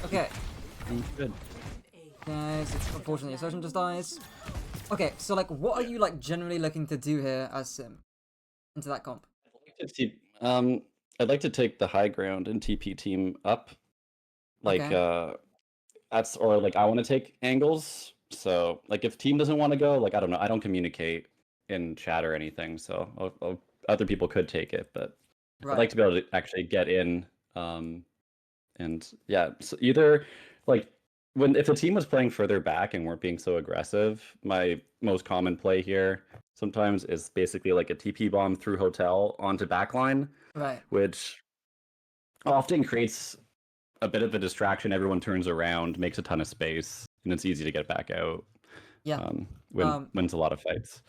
Okay. Good. Guys, it's unfortunately your surgeon just dies. Okay, so like, what are you like generally looking to do here as Sim into that comp? I'd like to take the high ground and TP team up. Like, Okay. that's, or like I want to take angles. So like if team doesn't want to go, like I don't know, I don't communicate in chat or anything, so other people could take it, but I'd like Right. to be able to actually get in. And yeah, so either like if the team was playing further back and weren't being so aggressive, my most common play here sometimes is basically like a TP bomb through hotel onto backline, Right. which often creates a bit of a distraction. Everyone turns around, makes a ton of space, and it's easy to get back out. Yeah. Wins a lot of fights.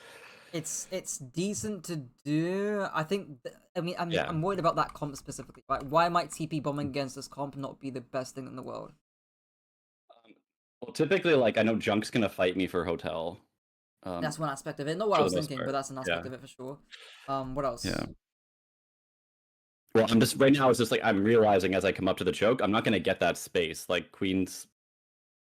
It's decent to do. I think. I mean, Yeah. I'm worried about that comp specifically. Right? Why might TP bombing against this comp not be the best thing in the world? Well, typically, like I know Junk's gonna fight me for hotel. That's one aspect of it. Not what I For was the most thinking, but part. that's an aspect Yeah. of it for sure. What else? Yeah. Well, I'm just right now. It's just like I'm realizing as I come up to the choke, I'm not gonna get that space. Like Queen's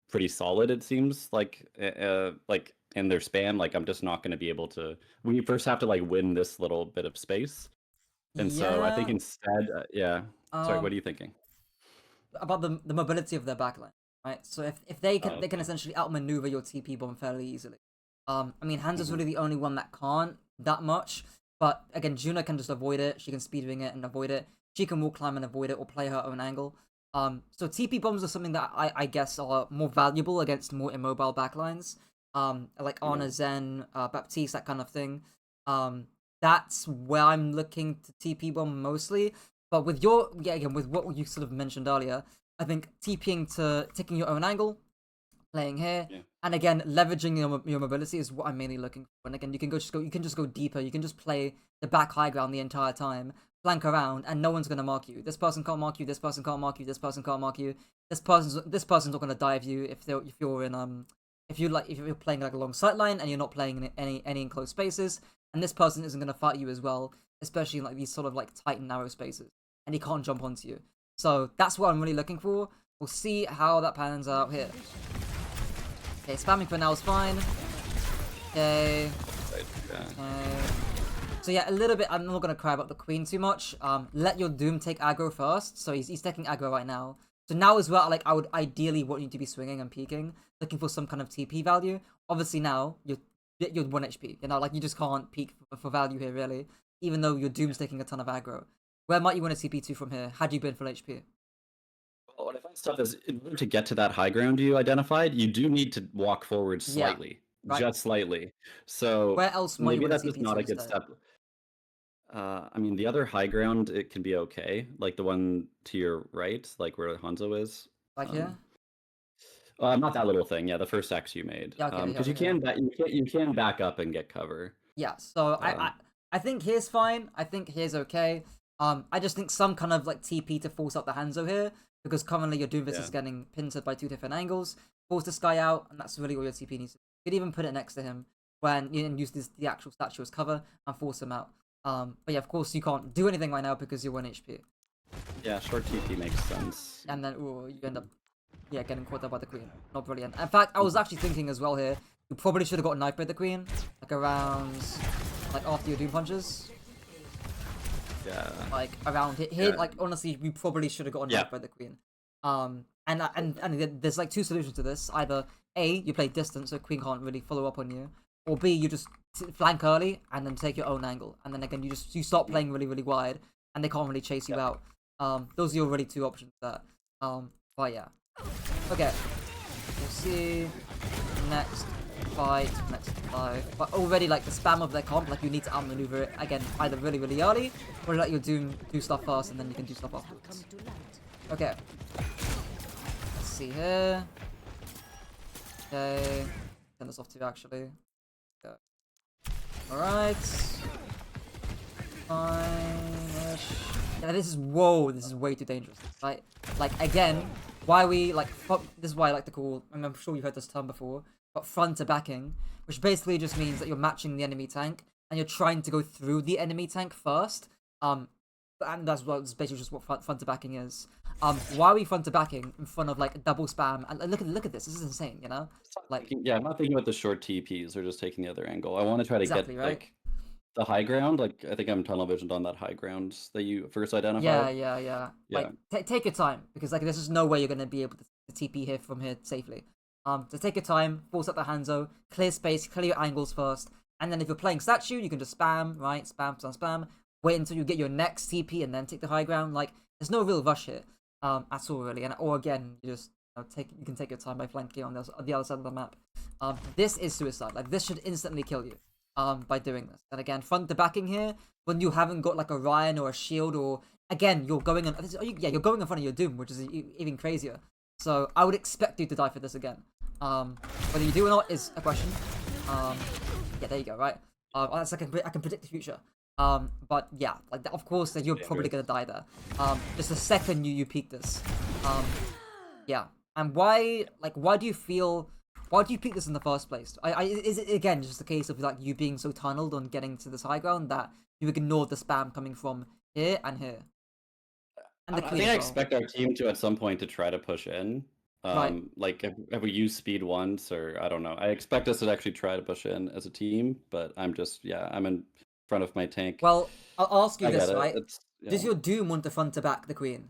pretty solid, it seems like in their span. Like I'm just not gonna be able to. We first have to like win this little bit of space, and so I think Yeah. instead, yeah. Sorry, what are Um, you thinking? about the mobility of their backline, right? So if they can Oh, they can okay. essentially outmaneuver your TP bomb fairly easily. I mean, Hanzo's Mhm. really the only one that can't that much. But again, Juna can just avoid it. She can speed wing it and avoid it. She can wall climb and avoid it or play her own angle. So TP bombs are something that I guess are more valuable against more immobile backlines. Like Yeah. Ana Zen, Baptiste, that kind of thing. That's where I'm looking to TP bomb mostly. But with your again with what you sort of mentioned earlier, I think TPing to taking your own angle, playing here, Yeah. and again leveraging your mobility is what I'm mainly looking for. And again, you can just go deeper. You can just play the back high ground the entire time, flank around, and no one's gonna mark you. This person can't mark you. This person can't mark you. This person can't mark you. This person's not gonna dive you if you're in if you're playing like a long sight line and you're not playing in any enclosed spaces, and this person isn't gonna fight you as well, especially in like these sort of like tight and narrow spaces, and he can't jump onto you. So that's what I'm really looking for. We'll see how that pans out here. Okay, spamming for now is fine. Okay. Yeah. So yeah, a little bit. I'm not gonna cry about the queen too much. Let your Doom take aggro first. So he's taking aggro right now. So now is where like I would ideally want you to be swinging and peeking, looking for some kind of TP value. Obviously now you're 1 HP. You know, like you just can't peek for value here really. Even though your Doom's taking a ton of aggro. Where might you want to TP to from here? Had you been full HP? Well, what I find stuff is in order to get to that high ground you identified, you do need to walk forward Yeah. slightly, Right. just slightly. So Where else might you maybe want to that's just TP not to a good instead? step. I mean, the other high ground, it can be okay, like the one to your right, like where Hanzo is. Like here? Not that little thing. Yeah, the first X you made. Yeah. Okay. Because Yeah. Yeah. you can back up and get cover. Yeah, so Uh, I think here's fine. I think here's okay. I just think some kind of like TP to force out the Hanzo here, because currently your Doomfist Yeah. is getting pincered by 2 different angles. Force this guy out, and that's really all your TP needs. You could even put it next to him when you use the actual statue as cover and force him out. But yeah, of course you can't do anything right now because you're 1 HP. Yeah, short TP makes sense. And then you end up getting caught up by the queen. Not brilliant. In fact, I was actually thinking as well here, you probably should have got knifed by the queen, like around like after your Doom punches. Yeah. Like around here, Yeah. like honestly, we probably should have gotten knifed by the queen. And there's like 2 solutions to this. Either A, you play distance so queen can't really follow up on you, or B, you just flank early and then take your own angle, and then again you start playing really wide, and they can't really chase you out. Those are your really 2 options there. But yeah, okay, we'll see next fight, next live. But already like the spam of their comp, like you need to outmaneuver it again, either really early, or let your Doom do stuff first and then you can do stuff afterwards. Okay. Let's see here. Okay. Turn this off too actually. Okay. Alright. Fine-ish. Yeah, this is way too dangerous. Right? Like again, why we like this is why I like to call, and I'm sure you've heard this term before, but front to backing, which basically just means that you're matching the enemy tank and you're trying to go through the enemy tank first. And that's basically just what front to backing is. Why are we front to backing in front of like double spam? And look at this. This is insane, you know? Like Yeah, I'm not thinking about the short TPs or just taking the other angle. I want to try to exactly, get right? like the high ground. Like I think I'm tunnel visioned on that high ground that you first Yeah, identified. yeah. Yeah. Like take your time because like there's just no way you're gonna be able to TP here from here safely. So take your time, force up the Hanzo, clear space, clear your angles first, and then if you're playing statue, you can just spam, right? Spam. Wait until you get your next TP and then take the high ground. Like there's no real rush here, at all really. And or again, you just you can take your time by flanking on the other side of the map. This is suicide. Like this should instantly kill you. By doing this. And again, front to backing here when you haven't got like a Ryan or a shield or again you're going on you're going in front of your Doom, which is even crazier. So I would expect you to die for this again. Whether you do or not is a question. Yeah, there you go. Right. I can predict the future. But yeah, like of course that you're probably gonna die there. Just the second you peek this. Yeah. And why do you feel? Why do you pick this in the first place? Is it again just a case of like you being so tunneled on getting to this high ground that you ignored the spam coming from here and here, and the I queen think I as well, expect our team to at some point to try to push in. right? Like have we used speed once or I don't know. I expect us to actually try to push in as a team, but I'm just I'm in front of my tank. Well, I'll ask you I get this, it. right? It's Does your Doom want to front to back the queen?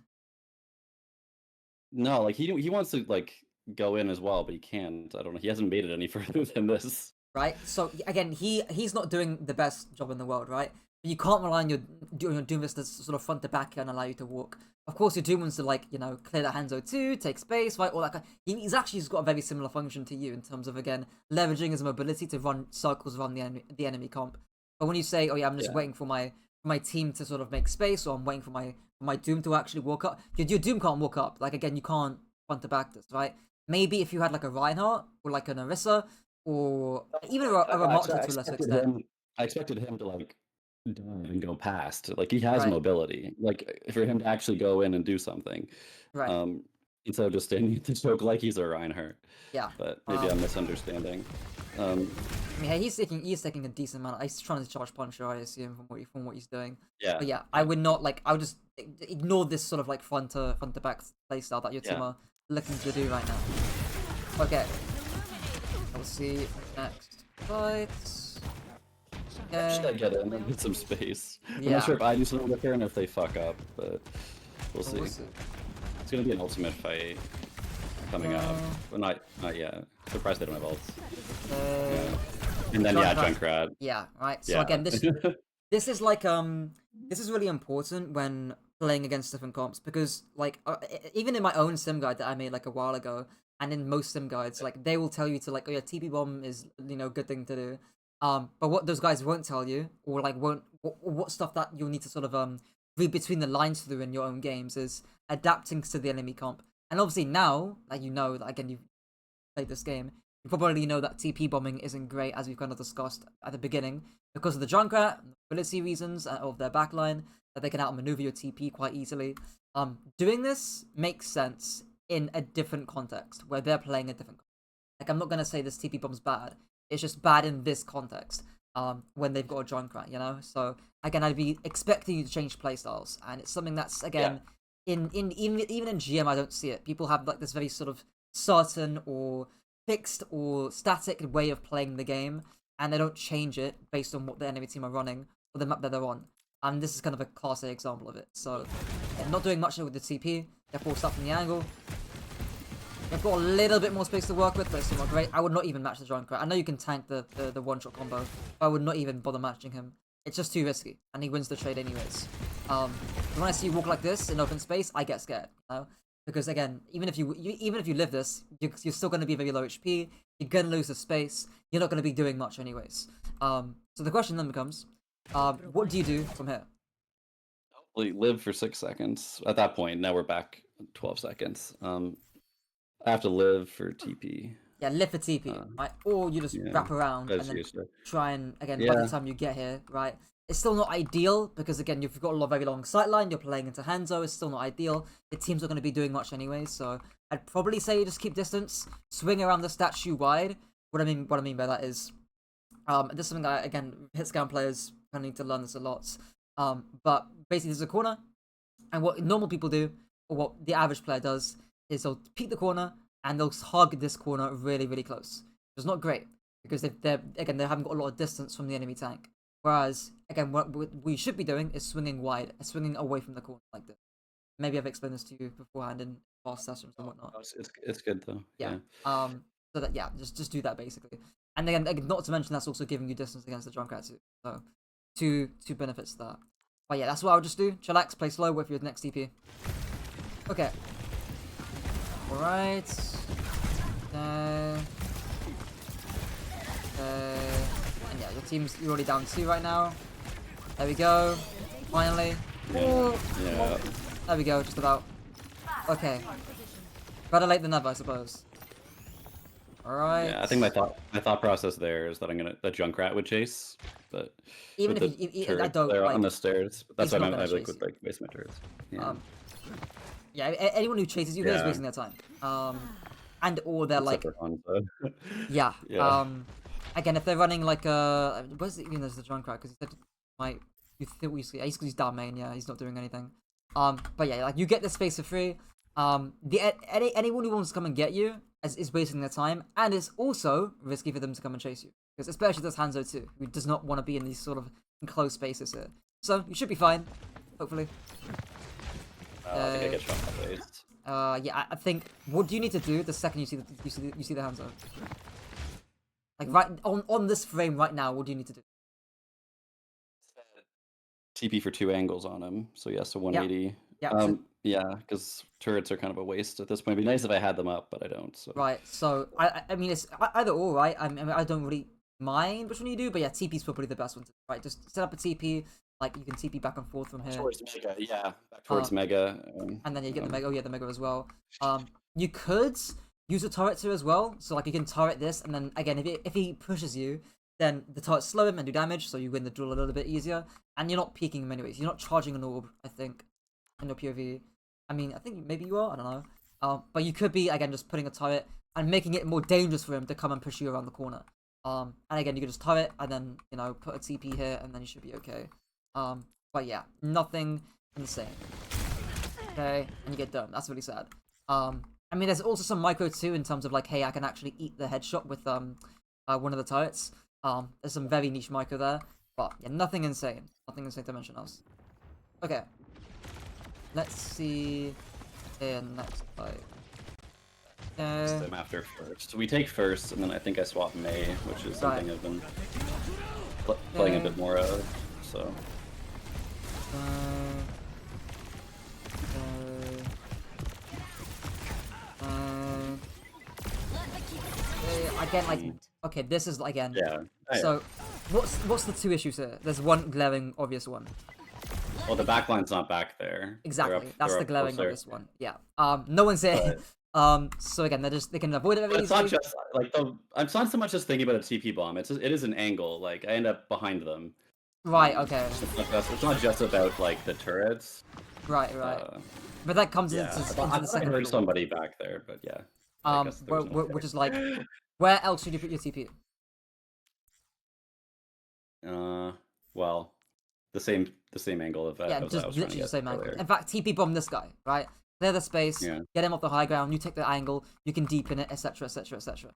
No, like he wants to like go in as well, but he can't. I don't know. He hasn't made it any further than this. Right. So again, he's not doing the best job in the world, right? But you can't rely on your Doomless to sort of front to back and allow you to walk. Of course, your Doom wants to like clear the Hanzo too, take space, right? All that kind. He's actually got a very similar function to you in terms of again leveraging his mobility to run circles around the enemy comp. But when you say, oh yeah, I'm just waiting for my team to sort of make space, or I'm waiting for my Doom to actually walk up. Your Doom can't walk up. Like again, you can't front to back this, right? Maybe if you had like a Reinhardt or like an Orisa or even a Ramattra to a lesser extent. I expected him to like dive and go past. Like he has Right, mobility. Like for him to actually go in and do something. right. Um, instead of just standing at the choke like he's a Reinhardt. Yeah. But maybe I'm misunderstanding. I mean, hey, he's taking a decent amount. He's trying to charge Punisher, I assume, from what he's doing. Yeah. But yeah, I would not like. I would just ignore this sort of like front to back playstyle that your team are looking to do right now. Okay. We'll see next fight. Should I get in and get some space? I'm Yeah. not sure if I do something different or if they fuck up, but we'll see. We'll see. It's gonna be an ultimate fight coming up, but not yet. Surprised they don't have ults. And then Junkrat. Yeah, right. So again, this is like this is really important when playing against different comps because like even in my own sim guide that I made like a while ago, and in most sim guides, like they will tell you to like, oh yeah, TP bomb is good thing to do. But what those guys won't tell you, or like what stuff that you'll need to sort of read between the lines through in your own games is adapting to the enemy comp. And obviously now, like that again you've played this game, you probably know that TP bombing isn't great as we've kind of discussed at the beginning because of the Junkrat, ability reasons of their backline that they can outmaneuver your TP quite easily. Doing this makes sense in a different context where they're playing a different. Like I'm not gonna say this TP bomb's bad. It's just bad in this context. When they've got a Junkrat, So again, I'd be expecting you to change playstyles, and it's something that's again in even in GM I don't see it. People have like this very sort of certain or fixed or static way of playing the game, and they don't change it based on what the enemy team are running or the map that they're on. And this is kind of a class A example of it. So not doing much with the TP. They're forced up from the angle. They've got a little bit more space to work with, but it's still not great. I would not even match the Junkrat. I know you can tank the one-shot combo, but I would not even bother matching him. It's just too risky, and he wins the trade anyways. When I see you walk like this in open space, I get scared, because again, even if you live this, you're still going to be very low HP. You're going to lose the space. You're not going to be doing much anyways. So the question then becomes, what do you do from here? Hopefully live for 6 seconds. At that point, now we're back 12 seconds. I have to live for TP. Yeah, live for TP, right? Or you just wrap around and then try and, again, by the time you get here, right? It's still not ideal because, again, you've got a very long sightline. You're playing into Hanzo. It's still not ideal. The team's not going to be doing much anyway, so I'd probably say you just keep distance, swing around the statue wide. What I mean by that is, this is something that, again, hitscan players kind of need to learn this a lot. But basically, there's a corner, and what normal people do or what the average player does, is they'll peek the corner and they'll hug this corner really, really close. It's not great because they haven't got a lot of distance from the enemy tank. Whereas again, what we should be doing is swinging wide, swinging away from the corner like this. Maybe I've explained this to you beforehand in past sessions and whatnot. It's good though. Yeah. So that just do that basically. And again, not to mention that's also giving you distance against the Junkrat too. So two benefits to that. But yeah, that's what I would just do. Chillax, play slow, wait for your next TP. Okay. Alright. And yeah, your you're already down 2 right now. There we go. Finally. Yeah. There we go, just about. Okay. Better late than never, I suppose. Alright. Yeah, I think my thought process there is that the Junkrat would chase, but even with if I don't they're like, on the stairs. That's what I not like gonna with like base turrets. Yeah. Yeah, anyone who chases you here is wasting their time. And or they're like, yeah. Again, if they're running like where's the, even there's the Junkrat because he said he's down main. Yeah, he's not doing anything. But yeah, like you get the space for free. Anyone who wants to come and get you is wasting their time, and it's also risky for them to come and chase you because especially there's Hanzo too, who does not want to be in these sort of enclosed spaces here. So you should be fine, hopefully. I think I get shot by base. Yeah, I think what do you need to do the second you see the Hanzo? Like right on this frame right now, what do you need to do? TP for 2 angles on him, so yes, so 180. Yeah. Yeah, because turrets are kind of a waste at this point. It'd be nice if I had them up, but I don't. So. Right. So I mean it's either or, right? I mean I don't really mind which one you do, but yeah, TP's probably the best one. Right. Just set up a TP. Like you can TP back and forth from here. Towards Mega, yeah. Back towards Mega. And then you get the Mega. Oh yeah, the Mega as well. You could use a turret too as well. So like you can turret this, and then again, if he pushes you, then the turret slow him and do damage, so you win the duel a little bit easier. And you're not peeking him anyways. You're not charging an orb, I think, in your POV. I mean, I think maybe you are. I don't know. But you could be again just putting a turret and making it more dangerous for him to come and push you around the corner. And again, you can just turret and then put a TP here, and then you should be okay. But yeah, nothing insane. Okay, and you get done. That's really sad. I mean, there's also some micro too in terms of like, hey, I can actually eat the headshot with one of the turrets. There's some very niche micro there, but yeah, nothing insane. Nothing insane to mention else. Okay, let's see in next fight. Okay. I'm after first. So we take first, and then I think I swap May, which is something I've been playing a bit more of. So. Again, like, okay, this is again. Yeah. So, what's the 2 issues here? There's one glaring obvious one. Well, the backline's not back there. Exactly, that's the glaring obvious one. Yeah. No one's here. So again, they can avoid it very it's easily. not just like I'm not so much just thinking about a TP bomb. It is an angle. Like I end up behind them. Right. Okay. It's not just about like the turrets. Right. But that comes into I the second. I heard somebody back there, but yeah. Which is like, where else should you put your TP? Well, the same angle of that. Yeah, just literally the same angle. In fact, TP bomb this guy, right? Clear the space, get him off the high ground. You take the angle, you can deepen it, etc., etc., etc.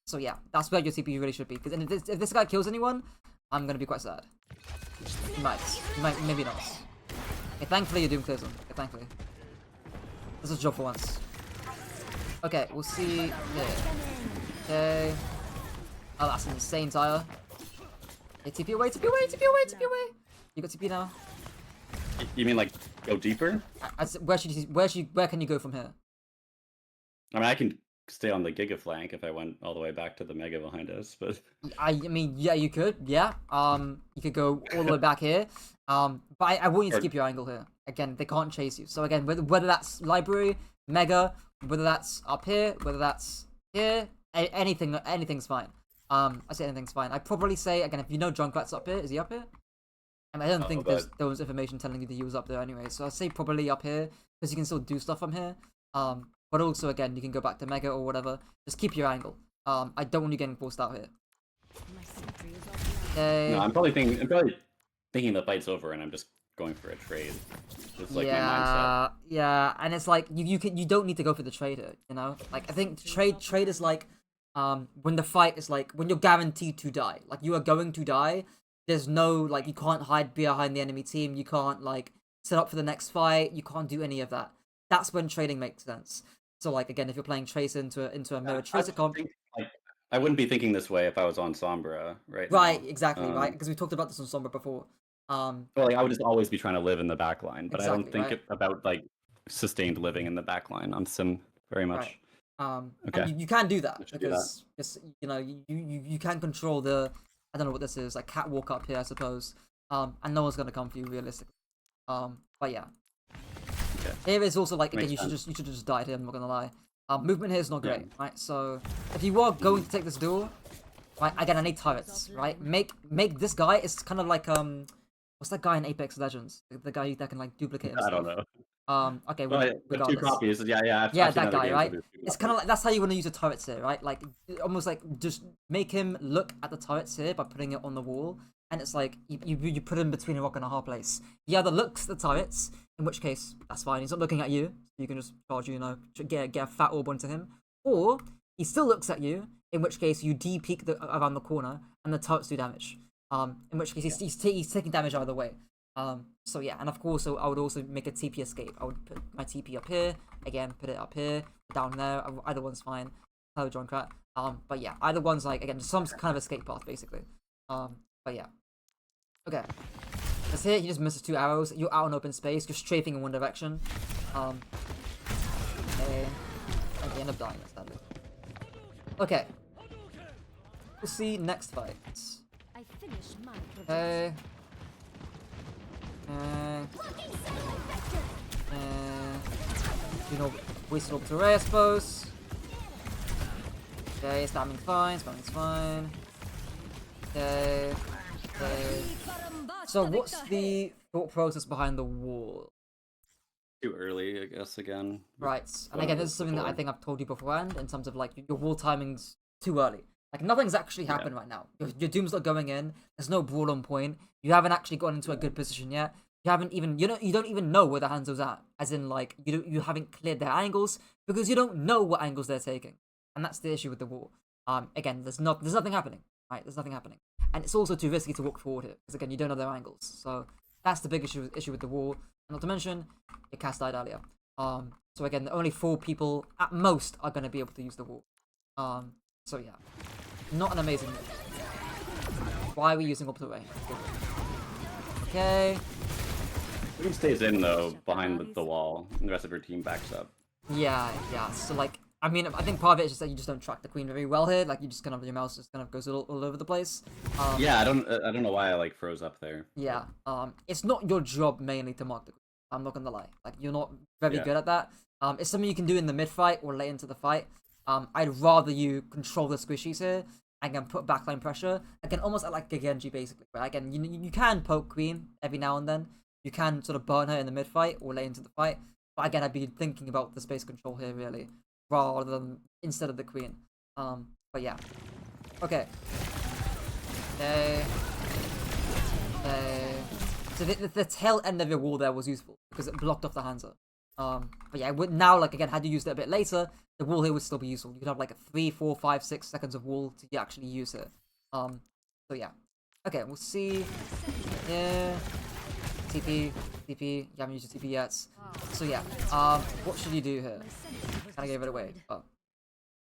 So yeah, that's where your TP really should be. Because if this guy kills anyone, I'm gonna be quite sad. He might, maybe not. Okay, thankfully your Doom clears him. Okay, thankfully. This is a job for once. Okay, we'll see here. Okay. Oh, that's an insane tire. Okay, TP away, TP away, TP away, TP away. You got TP now. You mean like go deeper? Where can you go from here? I mean, I can stay on the Giga flank if I went all the way back to the Mega behind us, but I mean, yeah, you could, yeah. You could go all the way back here. But I want you to keep your angle here. Again, they can't chase you. So again, whether that's library, Mega, whether that's up here, whether that's here, anything's fine. I say anything's fine. I'd probably say again, if you know Junkrat's up here, is he up here? And I don't think there was information telling you that he was up there anyway. So I'd say probably up here because you can still do stuff from here. But also again, you can go back to Mega or whatever. Just keep your angle. I don't want you getting forced out here. Okay. No, I'm probably thinking the fight's over and I'm just going for a trade. It's like my mindset. Yeah, and it's like you don't need to go for the trade here, you know? Like I think trade is like when the fight is like when you're guaranteed to die. Like you are going to die. There's no like you can't hide behind the enemy team, you can't like set up for the next fight, you can't do any of that. That's when trading makes sense. So like again, if you're playing Tracer into a mirror Tracer comp, I wouldn't be thinking this way if I was on Sombra right now. right, exactly, right? Because we talked about this on Sombra before. Well, like I would just always be trying to live in the back line, but Exactly, I don't think right? about like sustained living in the back line on Sim very much. Right. Okay. And you can do that should do because just you know you can control the I don't know what this is like catwalk up here I suppose. And no one's gonna come for you realistically. But yeah. Okay. Here is also like again Makes you should just died here. I'm not gonna lie. Movement here is not Yeah. great, right? So if you are going to take this duel, right? Again, I need turrets, right? Make this guy. It's kind of like what's that guy in Apex Legends? The guy that can like duplicate himself. I don't know. Okay, Well, regardless. 2 copies. Yeah. I've Yeah, seen that other guy, games right? that do 2 It's kind of like that's how you want to use the turrets here, right? Like almost like just make him look at the turrets here by putting it on the wall, and it's like you put him between a rock and a hard place. He either looks at the turrets, in which case that's fine. He's not looking at you, so you can just charge, you know, get a fat orb onto him, or he still looks at you, in which case you de-peek around the corner and the turrets do damage. In which case he's taking damage either way. So yeah, and of course, I would also make a TP escape. I would put my TP up here, again, put it up here, down there, either one's fine. Hello, John Krat. But yeah, either one's like, again, some kind of escape path, basically. But yeah. Okay. Because here, he just misses 2 arrows, you're out in open space, you're strafing in one direction. Okay. And you end up dying, sadly. Okay. We'll see next fight. Okay. You know, wasted orbital array, I suppose. Okay, spamming's fine. Okay. So what's the thought process behind the wall? Too early, I guess, again. Right, and again, this is something that I think I've told you beforehand, in terms of like, your wall timing's too early. Like, nothing's actually happened right now. Your Doom's not going in, there's no brawl on point, you haven't actually gotten into a good position yet. You haven't even, you don't even know where the Hanzo's at. As in, like, you haven't cleared their angles, because you don't know what angles they're taking. And that's the issue with the wall. Again, there's nothing happening, right? There's nothing happening. And it's also too risky to walk forward here, because again, you don't know their angles. So, that's the big issue with the wall. And not to mention, your cast died earlier. So again, only 4 people, at most, are going to be able to use the wall. So yeah. Not an amazing move. Why are we using orbital ray? Okay. He stays in though, behind the wall, and the rest of your team backs up. Yeah. So like, I mean, I think part of it is just that you just don't track the queen very well here. Like, you just kind of, your mouse just kind of goes all over the place. Yeah, I don't know why I like froze up there. Yeah. It's not your job mainly to mark the queen. I'm not gonna lie. Like, you're not very good at that. It's something you can do in the mid fight or late into the fight. I'd rather you control the squishies here and can put backline pressure. Again, almost like a Genji basically. Right? Again, you can poke queen every now and then. You can sort of burn her in the mid fight or late into the fight. But again, I'd be thinking about the space control here really, rather than instead of the queen. But yeah. Okay. So the tail end of your wall there was useful because it blocked off the Hanzo. But yeah, now, like, again, had you used it a bit later, the wall here would still be useful. You could have like 3, 4, 5, 6 seconds of wall to actually use it. So yeah. Okay, we'll see. Yeah. TP. You haven't used your TP yet. So yeah. What should you do here? Kinda gave it away. Oh.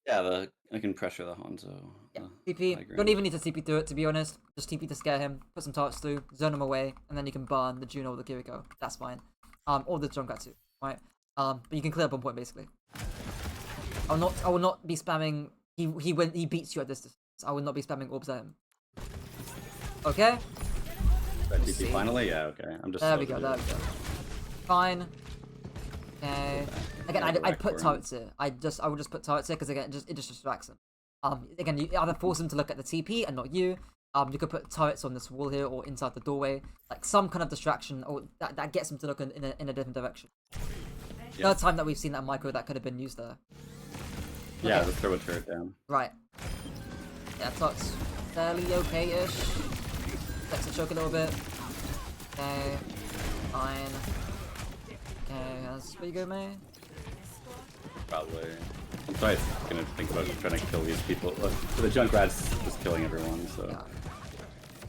Yeah, I can pressure the Hanzo. Yeah, TP. Don't even need to TP through it, to be honest. Just TP to scare him, put some targets through, zone him away, and then you can burn the Juno or the Kiriko. That's fine. Or the Junkratsu, right? But you can clear up on point, basically. I will not be spamming. He beats you at this distance. I will not be spamming orbs at him. Okay. TP finally? Yeah, okay. I'm just. There we go. Fine. Okay. Again, I'd put turrets here. I would just put turrets here because again, it just distracts him. Again, you either force him to look at the TP and not you. You could put turrets on this wall here or inside the doorway, like some kind of distraction, or that gets him to look in a different direction. Yeah. Third time that we've seen that micro that could have been used there. Yeah, let's throw a turret down. Right. Yeah, turret's fairly okay-ish. Let's choke a little bit. Okay. Fine. Okay, that's pretty good, mate. Probably. I'm probably gonna think about trying to kill these people. So the Junkrat's just killing everyone, so. Yeah.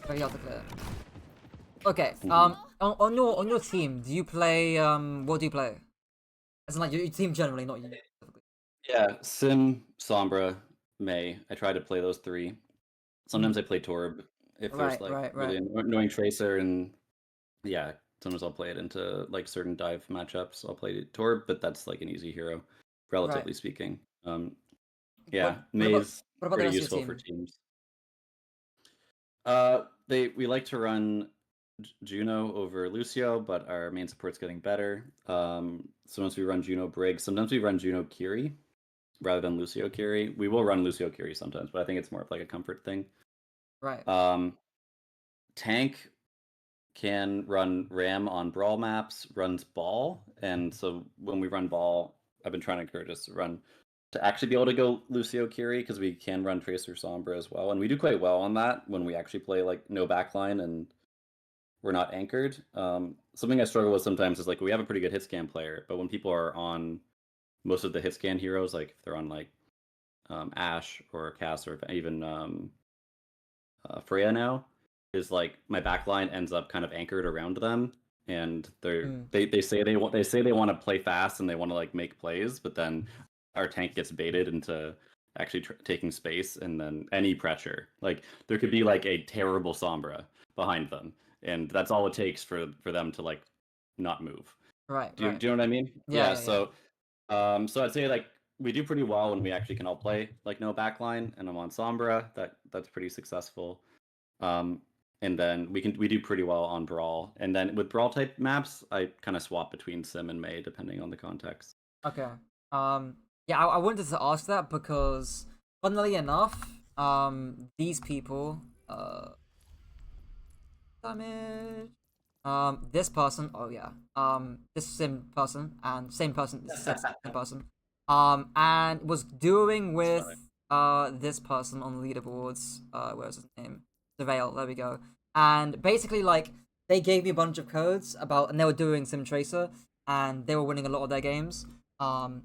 Very hard to clear. Okay. Mhm. On your team, do you play what do you play? As in like your team generally, not you. Yeah, Sim, Sombra, May. I try to play those three. Sometimes I play Torb if there's Right, like right, really right. annoying Tracer, and yeah, sometimes I'll play it into like certain dive matchups. I'll play Torb, but that's like an easy hero, Right. relatively speaking. What Yeah, what about May's what about the pretty rest of your useful for team? teams. We like to run Juno over Lucio, but our main support's getting better. Sometimes we run Juno Brig. Sometimes we run Juno Kiri rather than Lucio Kiri. We will run Lucio Kiri sometimes, but I think it's more of like a comfort thing. Right. Tank can run Ram on Brawl maps, runs Ball, and so when we run Ball, I've been trying to encourage us to actually be able to go Lucio Kiri because we can run Tracer Sombra as well, and we do quite well on that when we actually play like no backline and we're not anchored. Something I struggle with sometimes is like we have a pretty good hit scan player, but when people are on most of the hit scan heroes, like if they're on like Ash or Cass or even Freya now, is like my backline ends up kind of anchored around them, and they say they want to play fast and they want to like make plays, but then our tank gets baited into actually taking space, and then any pressure, like there could be like a terrible Sombra behind them, and that's all it takes for them to like not move. Right, Do right. you know what I mean? Yeah, Yeah. yeah, yeah. So I'd say like we do pretty well when we actually can all play like no backline, and I'm on Sombra. That's pretty successful. Um, and then we do pretty well on Brawl. And then with Brawl type maps, I kind of swap between Sim and May depending on the context. Okay. Yeah, I wanted to ask that because, funnily enough, these people, damage. This person, oh yeah, this sim person and same person, this said same person, and was doing That's with funny. this person on the leaderboards. Where's his name? Surveil. There we go. And basically, like, they gave me a bunch of codes about, and they were doing Sim Tracer, and they were winning a lot of their games. And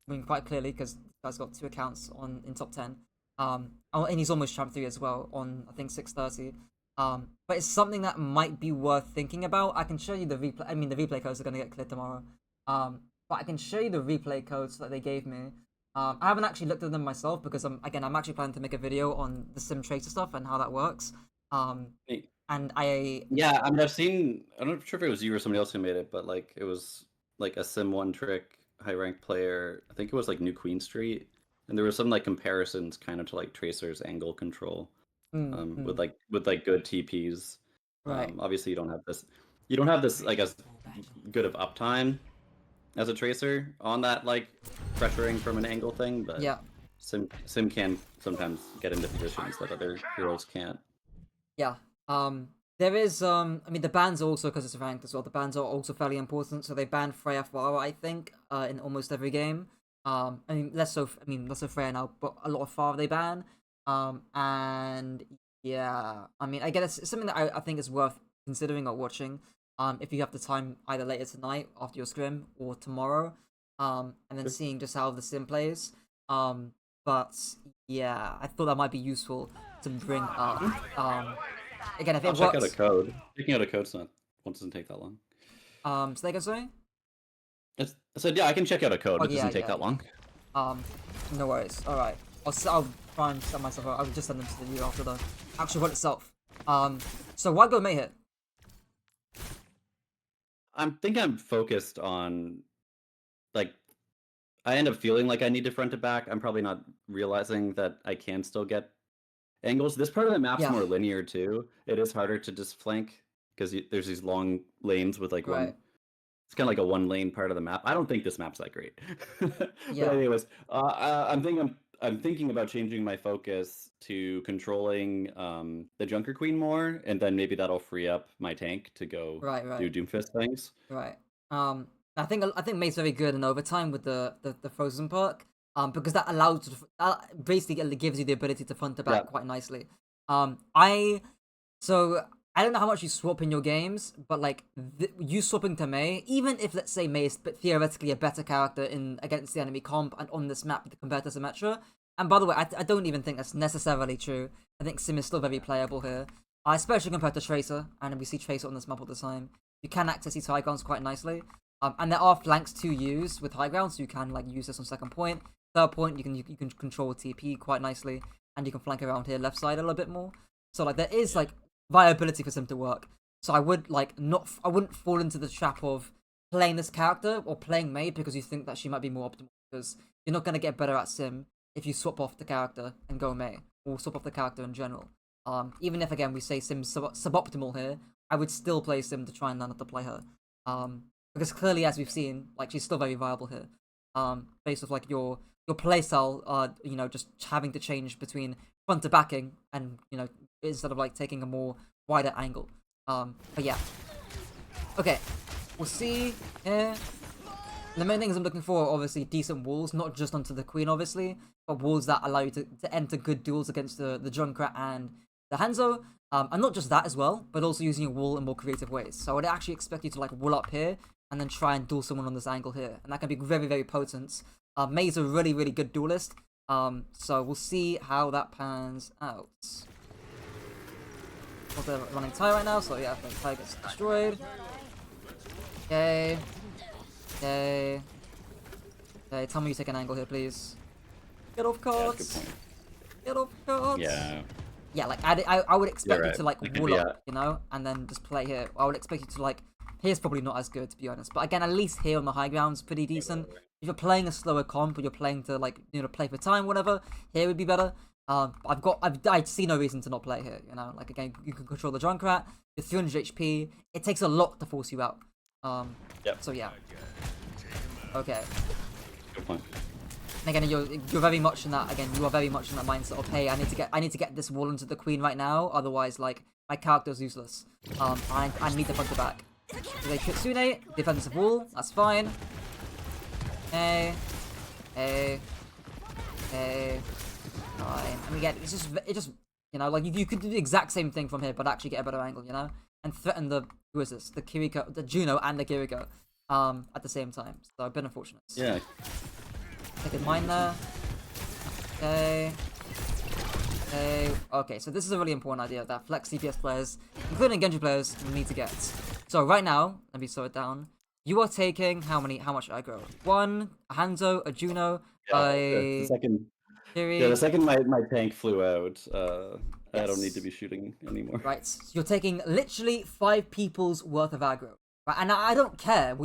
winning quite clearly because this guy's got 2 accounts on in top 10. And he's almost champ 3 as well on I think 630. But it's something that might be worth thinking about. I can show you the replay. I mean, the replay codes are gonna get cleared tomorrow. But I can show you the replay codes that they gave me. I haven't actually looked at them myself because I'm actually planning to make a video on the sim tracer stuff and how that works. Um, Hey, and I yeah, I mean, I've seen. I'm not sure if it was you or somebody else who made it, but like it was like a Sim one trick high ranked player. I think it was like New Queen Street, and there was some like comparisons kind of to like Tracer's angle control, mm, with like good TPs. right, Obviously, you don't have this, I guess, good of uptime as a tracer on that like pressuring from an angle thing, but yeah. Sim can sometimes get into positions that other heroes can't. Yeah. There is I mean the bans also because it's ranked as well. The bans are also fairly important. So they banned Freya Farah, I think, in almost every game. I mean less so Freya now, but a lot of Farah they ban. And yeah, I mean I guess it's something that I think is worth considering or watching. If you have the time either later tonight after your scrim or tomorrow. And then seeing just how the sim plays. But yeah, I thought that might be useful to bring up. Again, if I'll it check out a works. code. Checking out a code's not doesn't take that long. So they can say. I said, yeah, I can check out a code. Oh It yeah, doesn't take yeah, that yeah. long. No worries. All right. I'll try and set myself up. I'll just send them to you after the actual one itself. So why go May hit? I'm focused on like I end up feeling like I need to front to back. I'm probably not realizing that I can still get angles. This part of the map's Yeah. more linear too. It is harder to just flank because there's these long lanes with like one. Right. It's kind of like a one lane part of the map. I don't think this map's that great. But Yeah. anyways, I'm thinking about changing my focus to controlling the Junker Queen more, and then maybe that'll free up my tank to go Right. do Right. Doomfist things. Right. I think May's very good in overtime with the frozen perk. Because that allows basically gives you the ability to front to Yeah. back quite nicely. I So I don't know how much you swap in your games, but like you swapping to Mei, even if let's say Mei is theoretically a better character in against the enemy comp and on this map compared to Symmetra. And by the way, I don't even think that's necessarily true. I think Sim is still very playable here, especially compared to Tracer. And we see Tracer on this map all the time. You can access these high grounds quite nicely. And there are flanks to use with high ground, so you can like use this on second point. Third point, you can control TP quite nicely, and you can flank around here left side a little bit more. So like there is like viability for Sim to work. So I would like I wouldn't fall into the trap of playing this character or playing Mei because you think that she might be more optimal, because you're not gonna get better at Sim if you swap off the character and go Mei, or swap off the character in general. Even if again we say Sim's suboptimal here, I would still play Sim to try and learn how to play her. Because clearly, as we've seen, like she's still very viable here. Based off like your playstyle, you know, just having to change between front to backing, and you know, instead of like taking a more wider angle. But yeah. Okay, we'll see here. The main things I'm looking for are obviously decent walls, not just onto the Queen, obviously, but walls that allow you to enter good duels against the Junkrat and the Hanzo. And not just that as well, but also using your wall in more creative ways. So I would actually expect you to like wall up here and then try and duel someone on this angle here. And that can be very, very potent. Mei's a really, really good duelist. So we'll see how that pans out. Also running Ty right now, so yeah, the Ty gets destroyed. Okay. Okay. Okay, tell me you take an angle here, please. Get off cards. Get off cards. Yeah. Yeah, like I would expect right. you to like wall up, you know, and then just play here. I would expect you to like, here's probably not as good to be honest, but again, at least here on the high ground's pretty decent. If you're playing a slower comp or you're playing to like, you know, play for time, whatever, here would be better. I see no reason to not play here, you know, like again, you can control the Junkrat, you're 300 HP, it takes a lot to force you out. So yeah. Okay. Good point. And again, you're very much in that. Again, you are very much in that mindset of, hey, I need to get this wall into the Queen right now. Otherwise, like my character's useless. I need to front to back. So they Kitsune, defensive wall. That's fine. Hey, hey, hey. Fine. And again, it just you know, like you could do the exact same thing from here, but actually get a better angle, you know, and threaten the who is this? The Kiriko, the Juno, and the Kiriko, at the same time. So a bit unfortunate. Yeah. Take a mine there. Okay. Okay. Okay, so this is a really important idea that flex CPS players, including Genji players, need to get. So right now, let me slow it down. You are taking how much aggro? One, a Hanzo, a Juno, the second. Theory. Yeah, the second my tank flew out, I don't need to be shooting anymore. Right, so you're taking literally 5 people's worth of aggro. Right, and I don't care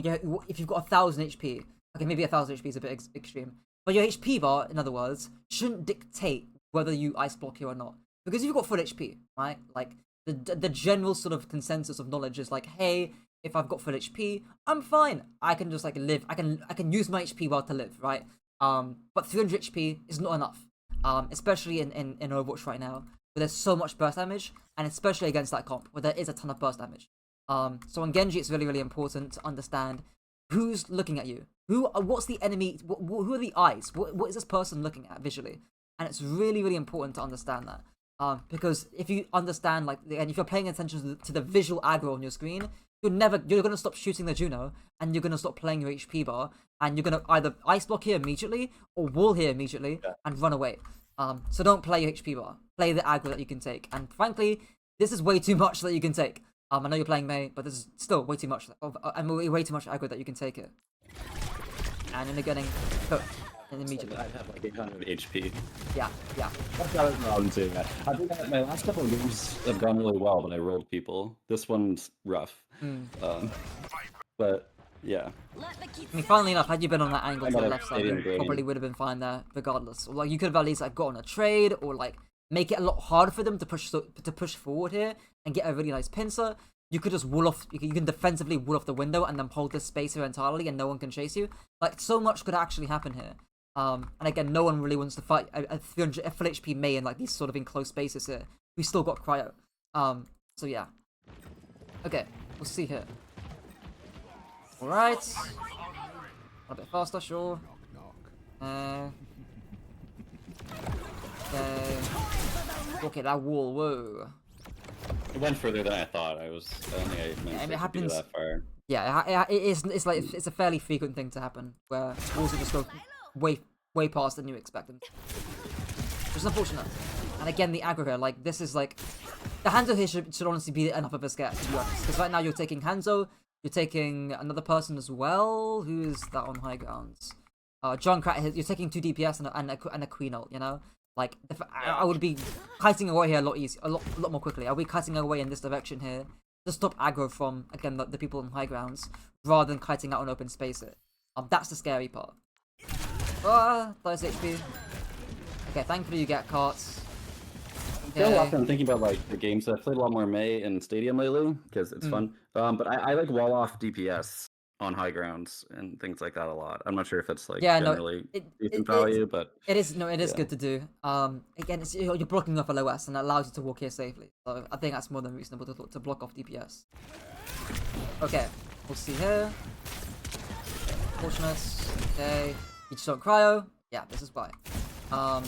if you've got 1,000 HP. Okay, maybe 1,000 HP is a bit extreme. But your HP bar, in other words, shouldn't dictate whether you ice block here or not. Because if you've got full HP, right? Like, the general sort of consensus of knowledge is like, hey, if I've got full HP, I'm fine. I can just like live. I can use my HP bar to live, right? But 300 HP is not enough. Especially in Overwatch right now, where there's so much burst damage, and especially against that comp, where there is a ton of burst damage. So on Genji, it's really, really important to understand who's looking at you. What's the enemy? Who are the eyes? What is this person looking at visually? And it's really, really important to understand that. Because if you understand, like, and if you're paying attention to the visual aggro on your screen, you're gonna stop shooting the Juno, and you're gonna stop playing your HP bar, and you're gonna either ice block here immediately or wall here immediately and run away. So don't play your HP bar. Play the aggro that you can take. And frankly, this is way too much that you can take. I know you're playing Mei, but this is still way too much. Way too much aggro that you can take it. And then you're getting cooked immediately. I have like 800 HP. Yeah. That's not a problem too. I think my last couple of games have gone really well, but I rolled people. This one's rough. But yeah. I mean, funnily enough, had you been on that angle to the left side, you probably would have been fine there, regardless. Or like you could have at least like got on a trade, or like make it a lot harder for them to push forward here and get a really nice pincer. You could just wall off. You can defensively wall off the window and then hold this space here entirely, and no one can chase you. Like so much could actually happen here. And again, no one really wants to fight a 300 full HP Mei in like these sort of enclosed spaces here. We still got cryo. So yeah. Okay, we'll see here. Alright. A bit faster, sure. Okay. Okay, that wall, whoa. It went further than I thought. I don't think I meant it it to do happens. that far. Yeah, it is. It's like it's a fairly frequent thing to happen where walls will just go way past than you expect them, which is unfortunate. And again, the aggro here, like this is like the Hanzo here should honestly be enough of a scare, to be honest. Because right now you're taking Hanzo, you're taking another person as well. Who is that on high grounds? Junkrat. You're taking 2 DPS and a Queen ult. You know, like if I would be kiting away here a lot more quickly. I'll be kiting away in this direction here to stop aggro from again the people on high grounds rather than kiting out on open space it. That's the scary part. 30 HP. Okay, thankfully you get carts. Okay. I'm thinking about like the games. I've played a lot more May in Stadium lately because it's fun. But I like wall off DPS on high grounds and things like that a lot. I'm not sure if it's like generally decent value, but it is good to do. Again, you're blocking off a low S and it allows you to walk here safely. So I think that's more than reasonable to block off DPS. Okay, we'll see here. Fortunate. Okay, you just don't cryo. Yeah, this is why. You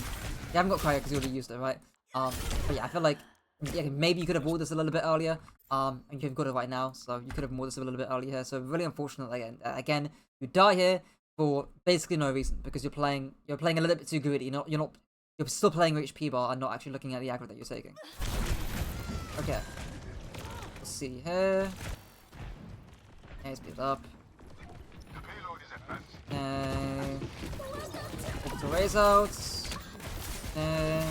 haven't got cryo because you already used it, right? But yeah, I feel like maybe you could have walled this a little bit earlier. And you've got it right now, so you could have walled this a little bit earlier here. So really unfortunate again, you die here for basically no reason because you're playing a little bit too greedy. You're still playing your HP bar and not actually looking at the aggro that you're taking. Okay. Let's see here. Okay, speed up. Okay. Orbital raise out. Okay.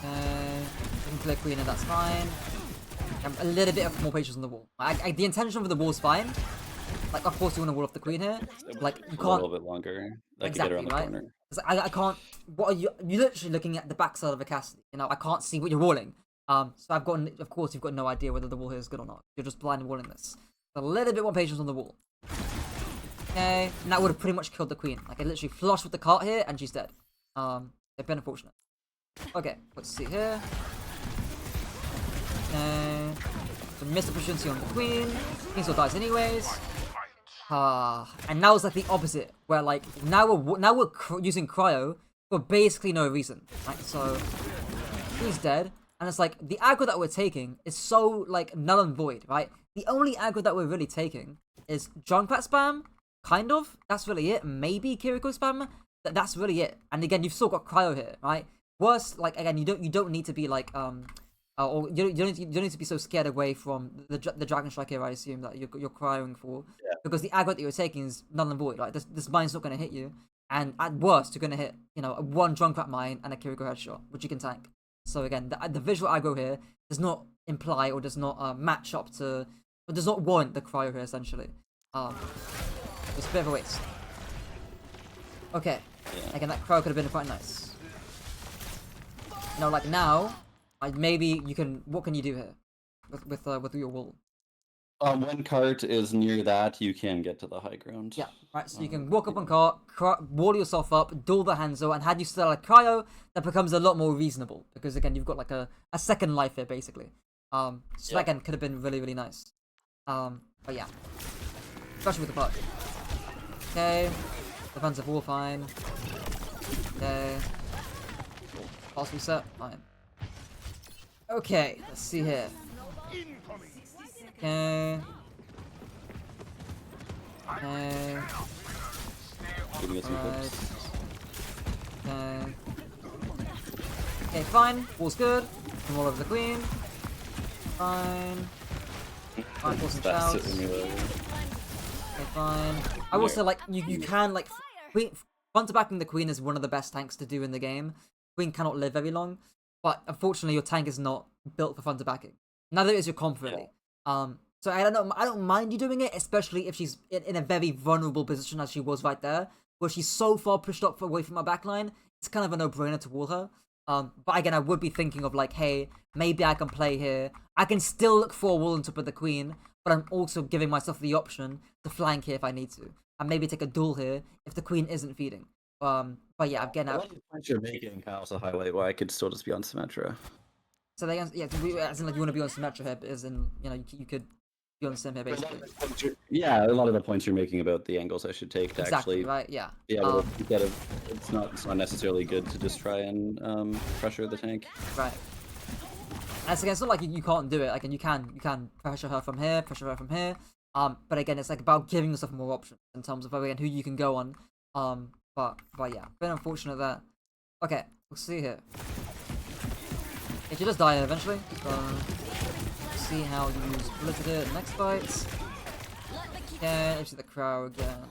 You can clear Queen and that's fine. A little bit of more patience on the wall. The intention of the wall is fine. Like, of course you want to wall off the Queen here. Like, you can't... A little bit longer. Like, exactly, to get around the corner. I can't... What are you... You're literally looking at the backside of a castle. You know, I can't see what you're walling. So I've got... Of course, you've got no idea whether the wall here is good or not. You're just blind walling this. So a little bit more patience on the wall. Okay. And that would have pretty much killed the Queen. Like, I literally flushed with the cart here and she's dead. They've been unfortunate. Okay, let's see here. So missed opportunity on the Queen. Queen still dies anyways. And now it's like the opposite, where like now we're using cryo for basically no reason. Right, so he's dead, and it's like the aggro that we're taking is so like null and void, right? The only aggro that we're really taking is Junkrat spam, kind of. That's really it. Maybe Kiriko spam. That's really it. And again, you've still got cryo here, right? Worse, like again, you don't need to be like or you don't need to be so scared away from the Dragon Strike here. I assume that you're crying for, because the aggro that you're taking is null and void. Like this mine's not going to hit you, and at worst you're going to hit a one Junkrat mine and a Kiriko headshot, which you can tank. So again, the visual aggro here does not imply or does not match up to, or does not warrant the cryo here essentially. It's a bit of a waste. Okay, again that cryo could have been quite nice. Like now. Maybe you can. What can you do here with your wall? When cart is near that, you can get to the high ground. Yeah, right. So you can walk up on cart, wall yourself up, duel the Hanzo, and had you still like cryo, that becomes a lot more reasonable because again you've got like a second life here basically. So that again could have been really nice. But yeah, especially with the bug. Okay, defensive wall fine. Okay, pass reset fine. Okay, let's see here. Okay. Okay. Giving us some clips. Okay. Okay, fine. Wall's good. Come all over the Queen. Fine. Fine, force some shouts. Okay, fine. I will say, like, you can, like, front to backing the Queen is one of the best tanks to do in the game. Queen cannot live very long. But unfortunately, your tank is not built for front to backing. Neither is your comp really. So I don't mind you doing it, especially if she's in a very vulnerable position as she was right there, where she's so far pushed up away from my backline. It's kind of a no-brainer to wall her. But again, I would be thinking of like, hey, maybe I can play here. I can still look for a wall on top of the Queen, but I'm also giving myself the option to flank here if I need to, and maybe take a duel here if the Queen isn't feeding. But yeah, again, the points you're making can also highlight why I could still just be on Symmetra. So they, as in like you want to be on Symmetra here, but as in you could be on the sim here basically. Yeah, a lot of the points you're making about the angles I should take to exactly, actually right, yeah. Be able to get it's not necessarily good to just try and pressure the tank. Right. And it's not like you can't do it. Like, and you can pressure her from here, pressure her from here. But again, it's like about giving yourself more options in terms of again who you can go on. But yeah, bit unfortunate that. Okay, we'll see here. It should just die eventually. See how you use Blizzard here next fight. Yeah, let's see the crow again.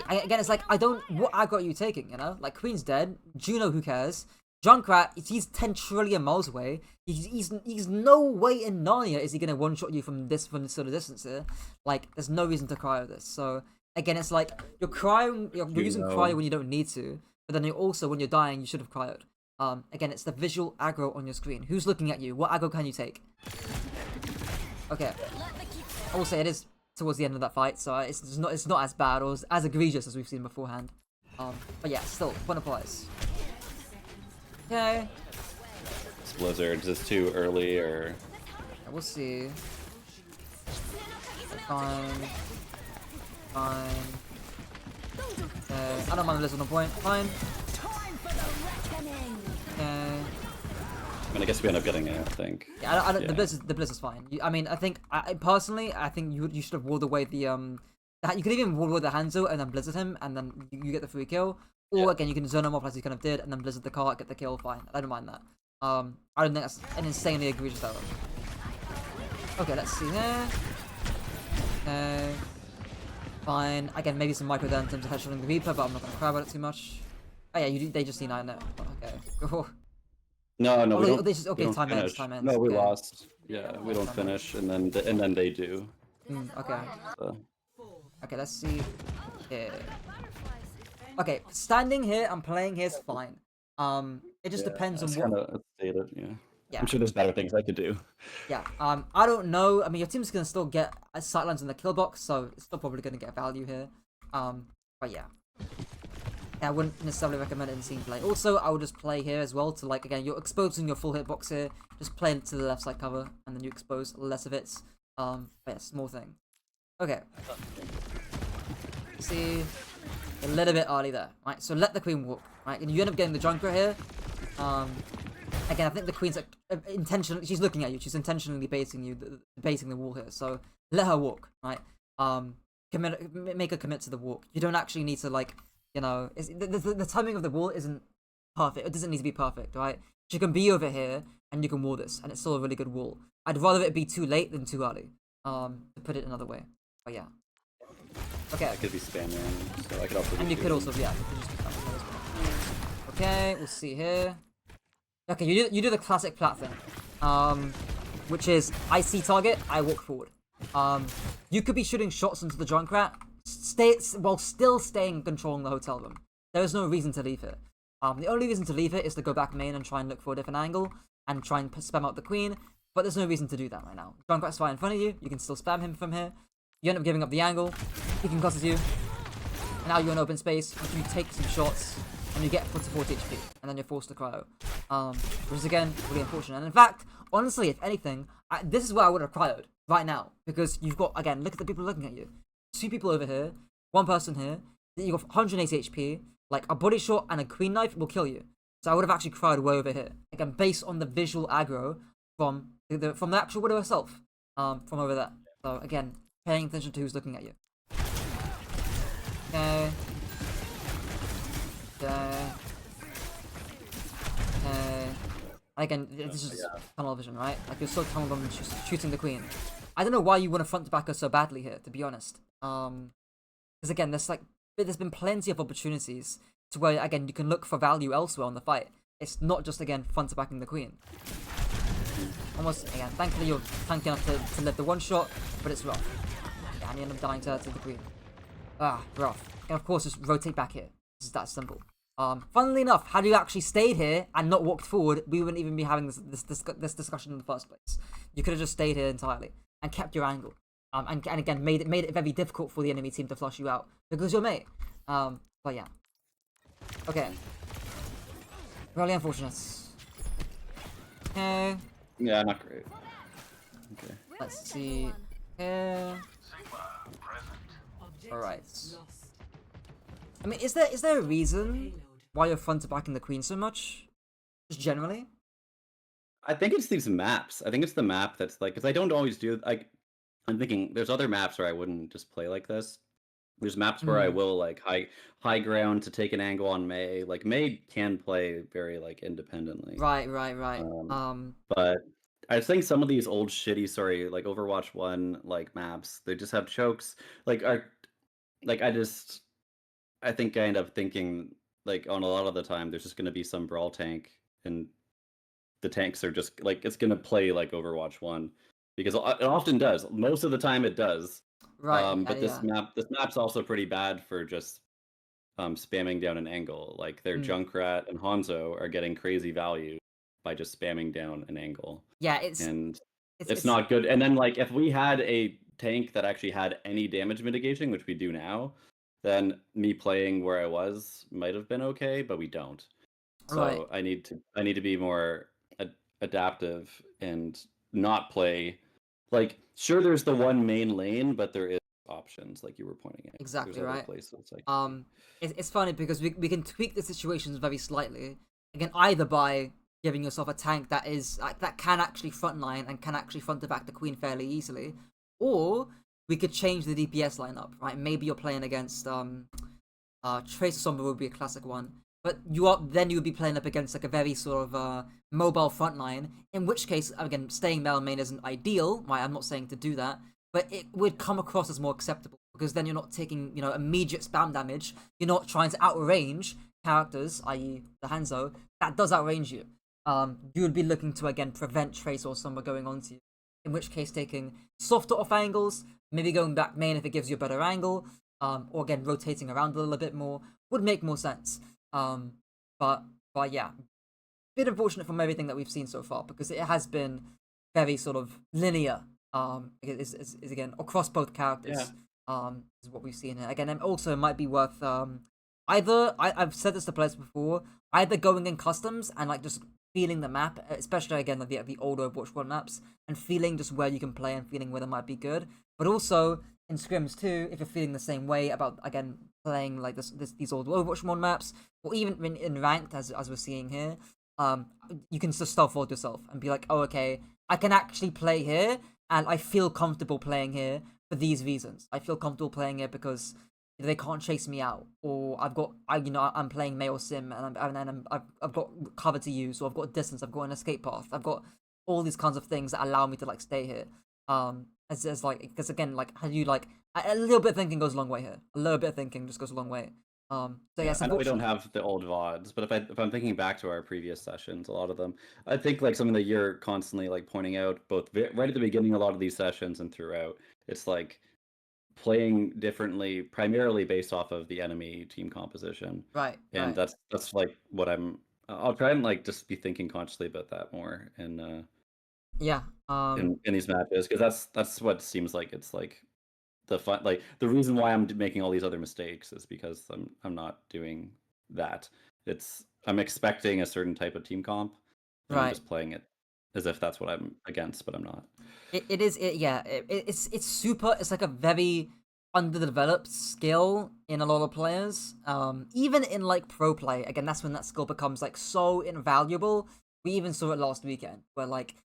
Again, it's like what aggro are you taking? You know, like Queen's dead. Juno, who cares? Junkrat, he's 10 trillion miles away. He's no way in Narnia is he gonna one shot you from this sort of distance here. Like, there's no reason to cry over this. So again, it's like you're crying, you're using cryo when you don't need to, but then you also when you're dying, you should have cryoed. Again, it's the visual aggro on your screen. Who's looking at you? What aggro can you take? Okay, I will say it is towards the end of that fight, so it's not as bad or as egregious as we've seen beforehand. But yeah, still, point applies. Okay. This Blizzard, is this too early or? Yeah, we'll see. Fine. I don't mind Blizzard on point. Fine. Okay. I mean, I guess we end up getting it, I think. Yeah, I don't, the Blizzard's fine. I mean, I think, personally, I think you should have walled away the, you could even wall away the Hanzo and then Blizzard him, and then you get the free kill. Or, again, you can zone him off as you kind of did, and then Blizzard the cart, get the kill, fine. I don't mind that. I don't think that's an insanely egregious error. Okay, let's see here. Okay. Fine. Again, maybe some micro there in terms of headshotting the Reaper, but I'm not going to cry about it too much. Oh yeah, they just C9 it. Okay. No, we don't. They just, okay, we time ends. ends. No, we okay. lost. Yeah, we don't finish, and then they do. Okay. So. Okay, let's see. Yeah. Okay, standing here and playing here is fine. It just depends on what. That's dated, yeah. Yeah. I'm sure there's better things I could do. Yeah. I don't know. I mean, your team's gonna still get sightlines in the kill box, so it's still probably gonna get value here. But yeah. I wouldn't necessarily recommend it in scene play. Also, I would just play here as well to, like, again, you're exposing your full hitbox here. Just play it to the left side cover, and then you expose less of it. But yeah, small thing. Okay. See, a little bit early there, right? So let the queen walk, right? And you end up getting the junker here. Again, I think the queen's like, intentionally, she's looking at you. She's intentionally baiting the wall here. So let her walk, right? Make her commit to the walk. You don't actually need to, like, you know, the timing of the wall isn't perfect. It doesn't need to be perfect, right? She can be over here, and you can wall this, and it's still a really good wall. I'd rather it be too late than too early, to put it another way. But yeah. Okay. I could be spamming, so I could also. And you could also, yeah. Okay, we'll see here. Okay, you do the classic plat thing, which is I see target, I walk forward. You could be shooting shots into the Junkrat, while still staying controlling the hotel room. There is no reason to leave it. The only reason to leave it is to go back main and try and look for a different angle and try and spam out the queen. But there's no reason to do that right now. Junkrat's right in front of you. You can still spam him from here. You end up giving up the angle. He concusses you. And now you're in open space. You take some shots and you get 40 HP, and then you're forced to cryo. Which is again really unfortunate. And in fact, honestly, if anything, this is where I would have cryoed right now, because you've got, again, look at the people looking at you. 2 people over here, 1 person here. You got 180 HP. Like, a body shot and a queen knife will kill you. So I would have actually cryoed way over here. Again, based on the visual aggro from the actual widow herself, from over there. So again, paying attention to who's looking at you. Okay. Okay. Again, this is tunnel vision, right? Like, you're so tunnel vision shooting the queen. I don't know why you want to front to back her so badly here, to be honest. Because again, there's been plenty of opportunities to where, again, you can look for value elsewhere on the fight. It's not just, again, front to backing the queen. Almost, again, thankfully you're tanky enough to live the one shot, but it's rough. Yeah, and you end up dying to the queen. Rough. And of course, just rotate back here. It's that simple. Funnily enough, had you actually stayed here and not walked forward, we wouldn't even be having this discussion in the first place. You could have just stayed here entirely and kept your angle. And again, made it very difficult for the enemy team to flush you out because you're mate. But yeah. Okay. Really unfortunate. Okay. Yeah, not great. Okay. Let's see. Okay. Alright. I mean, is there a reason why you're front to backing the queen so much? Just generally? I think it's these maps. I think it's the map that's like, because I don't always do like. I'm thinking there's other maps where I wouldn't just play like this. There's maps where I Mm, will like high ground to take an angle on May. Like May can play very like independently. right. Um, but I think some of these old shitty, sorry, like Overwatch 1 like maps, they just have chokes. Like are like I think I end up thinking like on a lot of the time there's just gonna be some brawl tank and the tanks are just like it's gonna play like Overwatch 1 because it often does. Most of the time it does. right, But yeah. this map's also pretty bad for just spamming down an angle. Like their Mm, Junkrat and Hanzo are getting crazy value by just spamming down an angle, yeah, and it's it's it's not good. And then like if we had a tank that actually had any damage mitigation, which we do now, then me playing where I was might have been okay, but we don't. right, So I need to be more adaptive and not play like sure there's the one main lane, but there is options like you were pointing out. There's exactly other right. places I can be. Um, it's funny because we can tweak the situations very slightly. Again, either by giving yourself a tank that is like that can actually frontline and can actually front to back the queen fairly easily, or we could change the DPS lineup. Right? Maybe you're playing against Tracer Sombra would be a classic one. But you would be playing up against like a very sort of mobile frontline. In which case, again, staying male main isn't ideal. Right, I'm not saying to do that, but it would come across as more acceptable because then you're not taking immediate spam damage. You're not trying to outrange characters, i.e. the Hanzo that does outrange you. You would be looking to again prevent Trace or Sombra going onto you. In which case, taking softer off angles, maybe going back main if it gives you a better angle, or again rotating around a little bit more would make more sense. Um, but but yeah, bit unfortunate from everything that we've seen so far because it has been very sort of linear. Is again across both Yeah. characters. Is what we've seen here again, and also it might be worth either I've said this to players before, either going in customs and like just feeling the map, especially again like the older Overwatch 1 maps, and feeling just where you can play and feeling where they might be good, but also in scrims too, if you're feeling the same way about again playing like these old Overwatch 1 maps, or even in ranked as we're seeing here, um, you can just self-vote yourself and be like, oh okay, I can actually play here, and I feel comfortable playing here for these reasons. I feel comfortable playing here because they can't chase me out, or I'm playing May or Sim, and I've got cover to use, or I've got distance, I've got an escape path, I've got all these kinds of things that allow me to like stay here. As like because again like how you like a little bit of thinking goes a long way here. A little bit of thinking just goes a long way. So Yeah, yes, I know we don't unfortunate. have the old VODs, but if I'm thinking back to our previous sessions, a lot of them, I think like something that you're constantly like pointing out, both right at the beginning, a lot of these sessions and throughout, it's like playing differently, primarily based off of the enemy team composition, and Right. that's like what I'll try and like just be thinking consciously about that more Yeah. in these matches because that's what seems like it's like the fun like the reason why I'm making all these other mistakes is because I'm not doing that. It's I'm expecting a certain type of team comp and I'm Right. just playing it as if that's what I'm against, but I'm not. It is yeah. It's super. It's like a very underdeveloped skill in a lot of players. Even in like pro play, again, that's when that skill becomes like so invaluable. We even saw it last weekend where like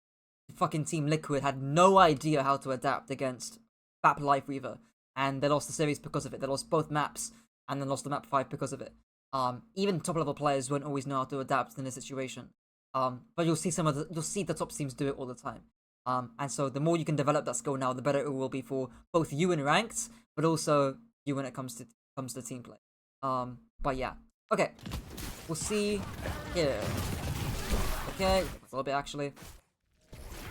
fucking Team Liquid had no idea how to adapt against Map Life Reaver, and they lost the series because of it. They lost both maps, and then lost the map 5 because of it. Even top level players won't always know how to adapt in this situation. But you'll see the top teams do it all the time. And so the more you can develop that skill now, the better it will be for both you in ranked, but also you when it comes to team play. But yeah, okay, we'll see here. Okay, a little bit actually.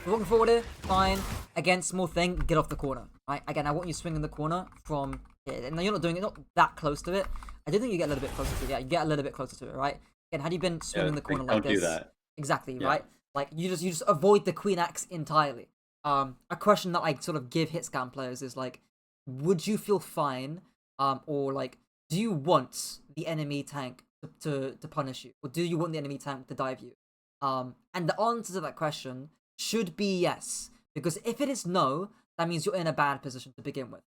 Walking forward here, fine. Again, small thing, get off the corner. Right? Again, I want you swinging the corner from here. Now you're not doing it, not that close to it. I do think you get a little bit closer to it. Yeah, you get a little bit closer to it, right? Again, had you been Yeah, swinging the corner like, like don't do this, that. exactly, Yeah. right? Like you just avoid the queen axe entirely. A question that I sort of give hit scan players is like, would you feel fine, or like, do you want the enemy tank to punish you, or do you want the enemy tank to dive you? And the answer to that question should be yes, because if it is no, that means you're in a bad position to begin with.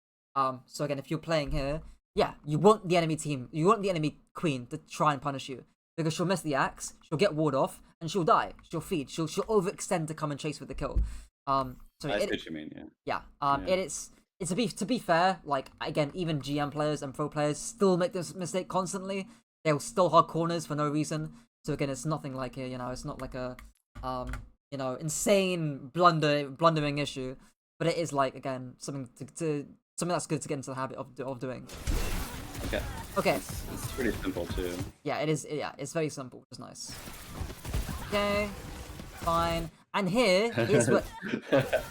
So again, if you're playing here, yeah, you want the enemy team, you want the enemy queen to try and punish you. because she'll miss the axe, she'll get ward off, and she'll die. She'll feed. She'll overextend to come and chase with the kill. I see what you mean. Yeah. Yeah. It's to be fair. Like again, even GM players and pro players still make this mistake constantly. They'll still hug corners for no reason. So again, it's nothing like a it's not like a insane blundering issue. But it is like again something something that's good to get into the habit of doing. Okay. It's pretty simple too. Yeah, it is. Yeah, it's very simple, which is nice. Okay, fine. And here's what,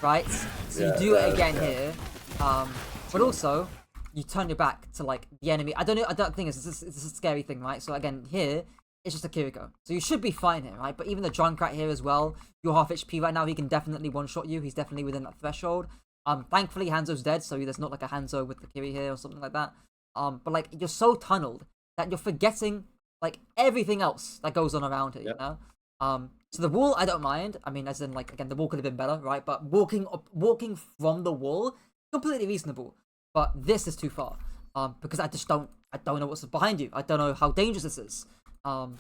right? So you do it again here, but also you turn your back to like the enemy. I don't think it's a scary thing, right? So again, here it's just a Kiriko, so you should be fine here, right? But even the Junkrat here as well, you're half HP right now. He can definitely one-shot you. He's definitely within that threshold. Thankfully Hanzo's dead, so there's not like a Hanzo with the Kiri here or something like that. But like you're so tunneled that you're forgetting like everything else that goes on around here, you know? So the wall, I don't mind. I mean, as in like again, the wall could have been better, right? But walking from the wall, completely reasonable. But this is too far. Because I don't know what's behind you. I don't know how dangerous this is. But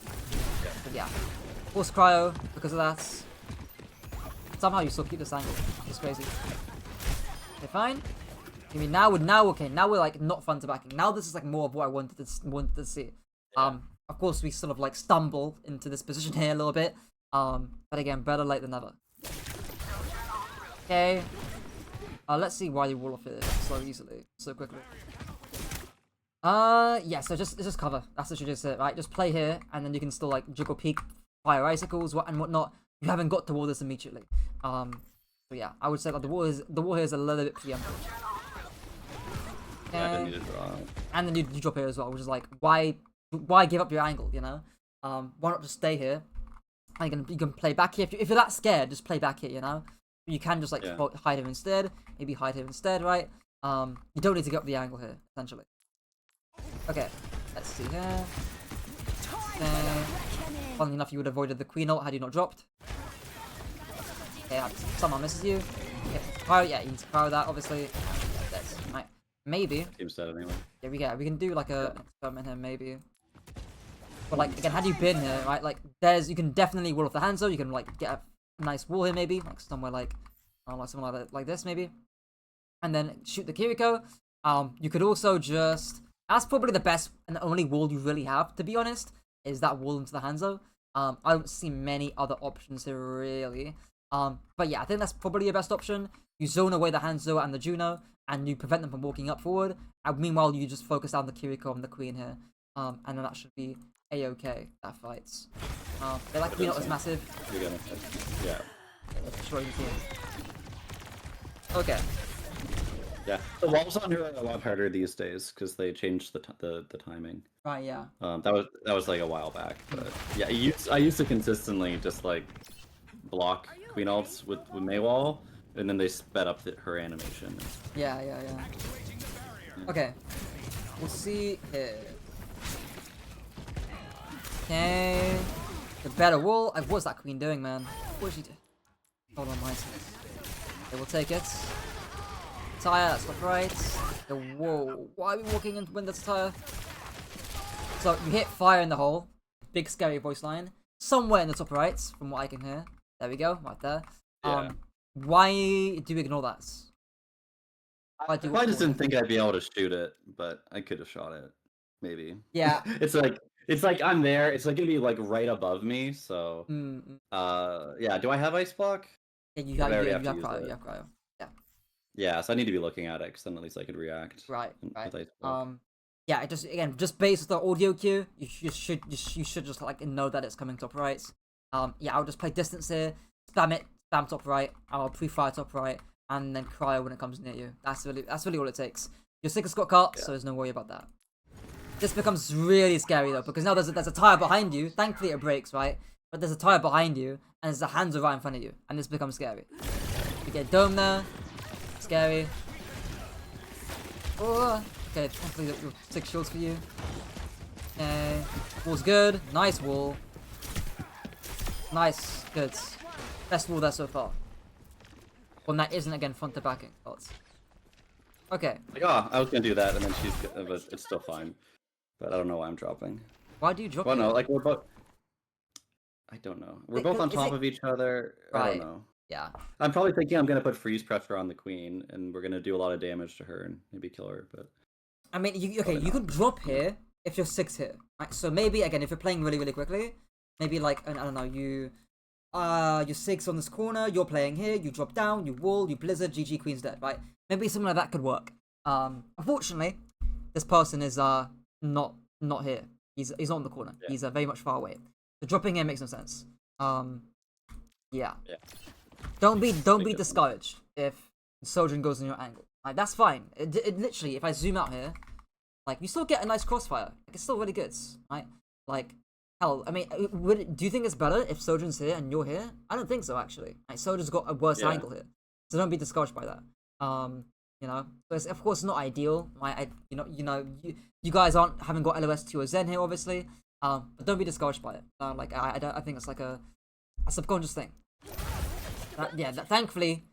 yeah, force cryo because of that. Somehow you still keep this angle. It's crazy. Okay, fine. I mean, now we're like not front to backing. Now this is like more of what I wanted to see. Of course we sort of like stumble into this position here a little bit. But again, better late than never. Okay. Let's see why you wall off here so quickly. Yeah, so just cover. That's what you just said, right? Just play here, and then you can still like jiggle peek, fire icicles, and whatnot. You haven't got to wall this immediately. So yeah, I would say that the wall here is a little bit preemptive. Okay. And then you drop here as well, which is like why give up your angle, you know? Why not just stay here? And you can play back here. If you're that scared, just play back here, you know? You can just like hide here instead. Maybe hide here instead, right? You don't need to get up the angle here, essentially. Okay, let's see here. Okay. Funnily enough, you would have avoided the queen ult had you not dropped. Okay, somehow misses you. Okay, yeah, you need to power that, obviously. Yeah, that's right. Maybe. Team's dead anyway. Yeah, we can do like an experiment here, maybe. But like again, had you been here, right? Like you can definitely wall off the Hanzo. You can like get a nice wall here, maybe like somewhere like somewhere like this, maybe. And then shoot the Kiriko. You could also just. That's probably the best and the only wall you really have, to be honest, is that wall into the Hanzo. I don't see many other options here, really. But yeah, I think that's probably your best option. You zone away the Hanzo and the Juno, and you prevent them from walking up forward. And meanwhile, you just focus down the Kiriko and the Queen here. And then that should be a-okay, that fights. Like Queen is massive. Yeah. Destroy the team. Okay. Yeah, the walls on her are a lot harder these days because they changed the timing. Right. Yeah. That was like a while back, but yeah, I used to consistently just like block queen ults with Maywall, and then they sped up her animation. Yeah. Okay, we'll see here. Okay, the better wall. What's that queen doing, man? What did she do? Hold on, my side. Okay, we'll take it. Tire, that's not right. Whoa, why are we walking in when there's a tire? So you hit fire in the hole. Big scary voice line. Somewhere in the top right, from what I can hear. There we go, right there. Why do you ignore that? I just didn't think I'd be able to shoot it, but I could have shot it. Maybe. Yeah. It's like I'm there. It's like gonna be like right above me. So. Yeah. Do I have ice block? Yeah, you have cryo. You have cryo. Yeah, so I need to be looking at it, because then at least I could react. Right. Yeah, just based on the audio cue, you should just like know that it's coming top right. Yeah, I'll just play distance here, spam top right, I'll pre-fire top right, and then cryo when it comes near you. That's really all it takes. Your Sicker's got cut, so there's no worry about that. This becomes really scary though, because now there's a tire behind you. Thankfully it breaks, right? But there's a tire behind you, and there's a Hanzo right in front of you, and this becomes scary. You get dome there. Scary. Oh, okay, thankfully the 6 shields for you. Okay, wall's good. Nice wall. Nice, good. Best wall there so far. One that isn't again front to backing. Okay. Like, I was gonna do that, and then but it's still fine. But I don't know why I'm dropping. Why do you drop Well, here? no, like we're both. I don't know. We're both on Is top it of each other. I don't right? know. Yeah. I'm probably thinking I'm gonna put freeze pressure on the queen, and we're gonna do a lot of damage to her and maybe kill her. But I mean, okay, probably you not. could drop Yeah. here if you're 6 here. Right? So maybe again, if you're playing really, really quickly, maybe like I don't know, you're 6 on this corner, you're playing here, you drop down, you wall, you blizzard, GG, queen's dead, right? Maybe something like that could work. Unfortunately, this person is not here. He's not in the corner. Yeah. He's very much far away. So dropping him makes no sense. Yeah. Yeah. Don't be Big difference. discouraged if Sojourn goes in your angle. Like that's fine. It literally, if I zoom out here, like you still get a nice crossfire. Like it's still really good, right? Like hell, I mean, do you think it's better if Sojourn's here and you're here? I don't think so actually. Like Sojourn's got a worse Yeah. angle here, so don't be discouraged by that. You know, so it's of course not ideal. You guys haven't got LOS 2 or Zen here, obviously. But don't be discouraged by it. Like I think it's like a subconscious thing. Thankfully,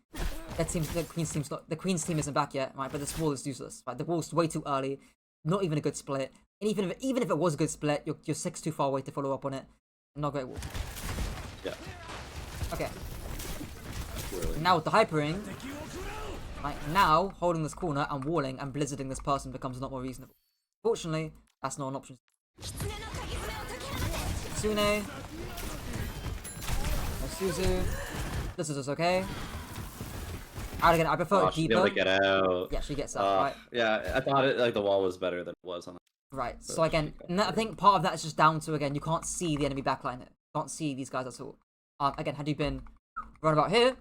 the Queen's team isn't back yet, right? But this wall is useless, right? The wall's way too early, not even a good split. And even if it was a good split, you're 6 too far away to follow up on it. Not great wall. Yeah. Okay. Really. Now with the hypering, right? Now holding this corner and walling and blizzarding this person becomes a lot more reasonable. Fortunately, that's not an option. Sune, no Suzu. This is just okay. Out again. I prefer it She'll be able deeper. to get out. Yeah, she gets out. Right. Yeah, I thought like the wall was better than it was on. Right. But So again, she got I think part of that is just down to again you can't see the enemy backline here. You can't see these guys at all. Again, had you been right about here,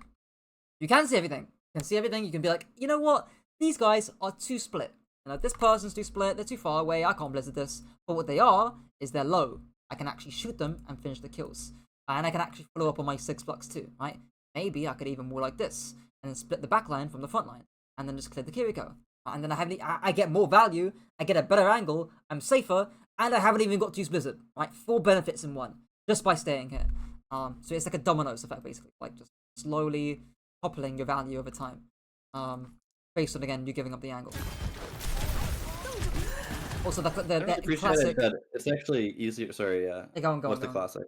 you can see everything. You can see everything. You can be like, you know what? These guys are too split. You know, this person's too split. They're too far away. I can't blizzard this. But what they are is they're low. I can actually shoot them and finish the kills. And I can actually follow up on my 6 blocks too, right? Maybe I could even wall like this and then split the back line from the front line and then just clear the Kiriko. And then I get more value, I get a better angle, I'm safer, and I haven't even got to use Blizzard, right? 4 benefits in one just by staying here. So it's like a dominoes effect basically, like just slowly toppling your value over time. Based on again you giving up the angle. Also the classic. That it's actually easier. Sorry, yeah. What's the classic?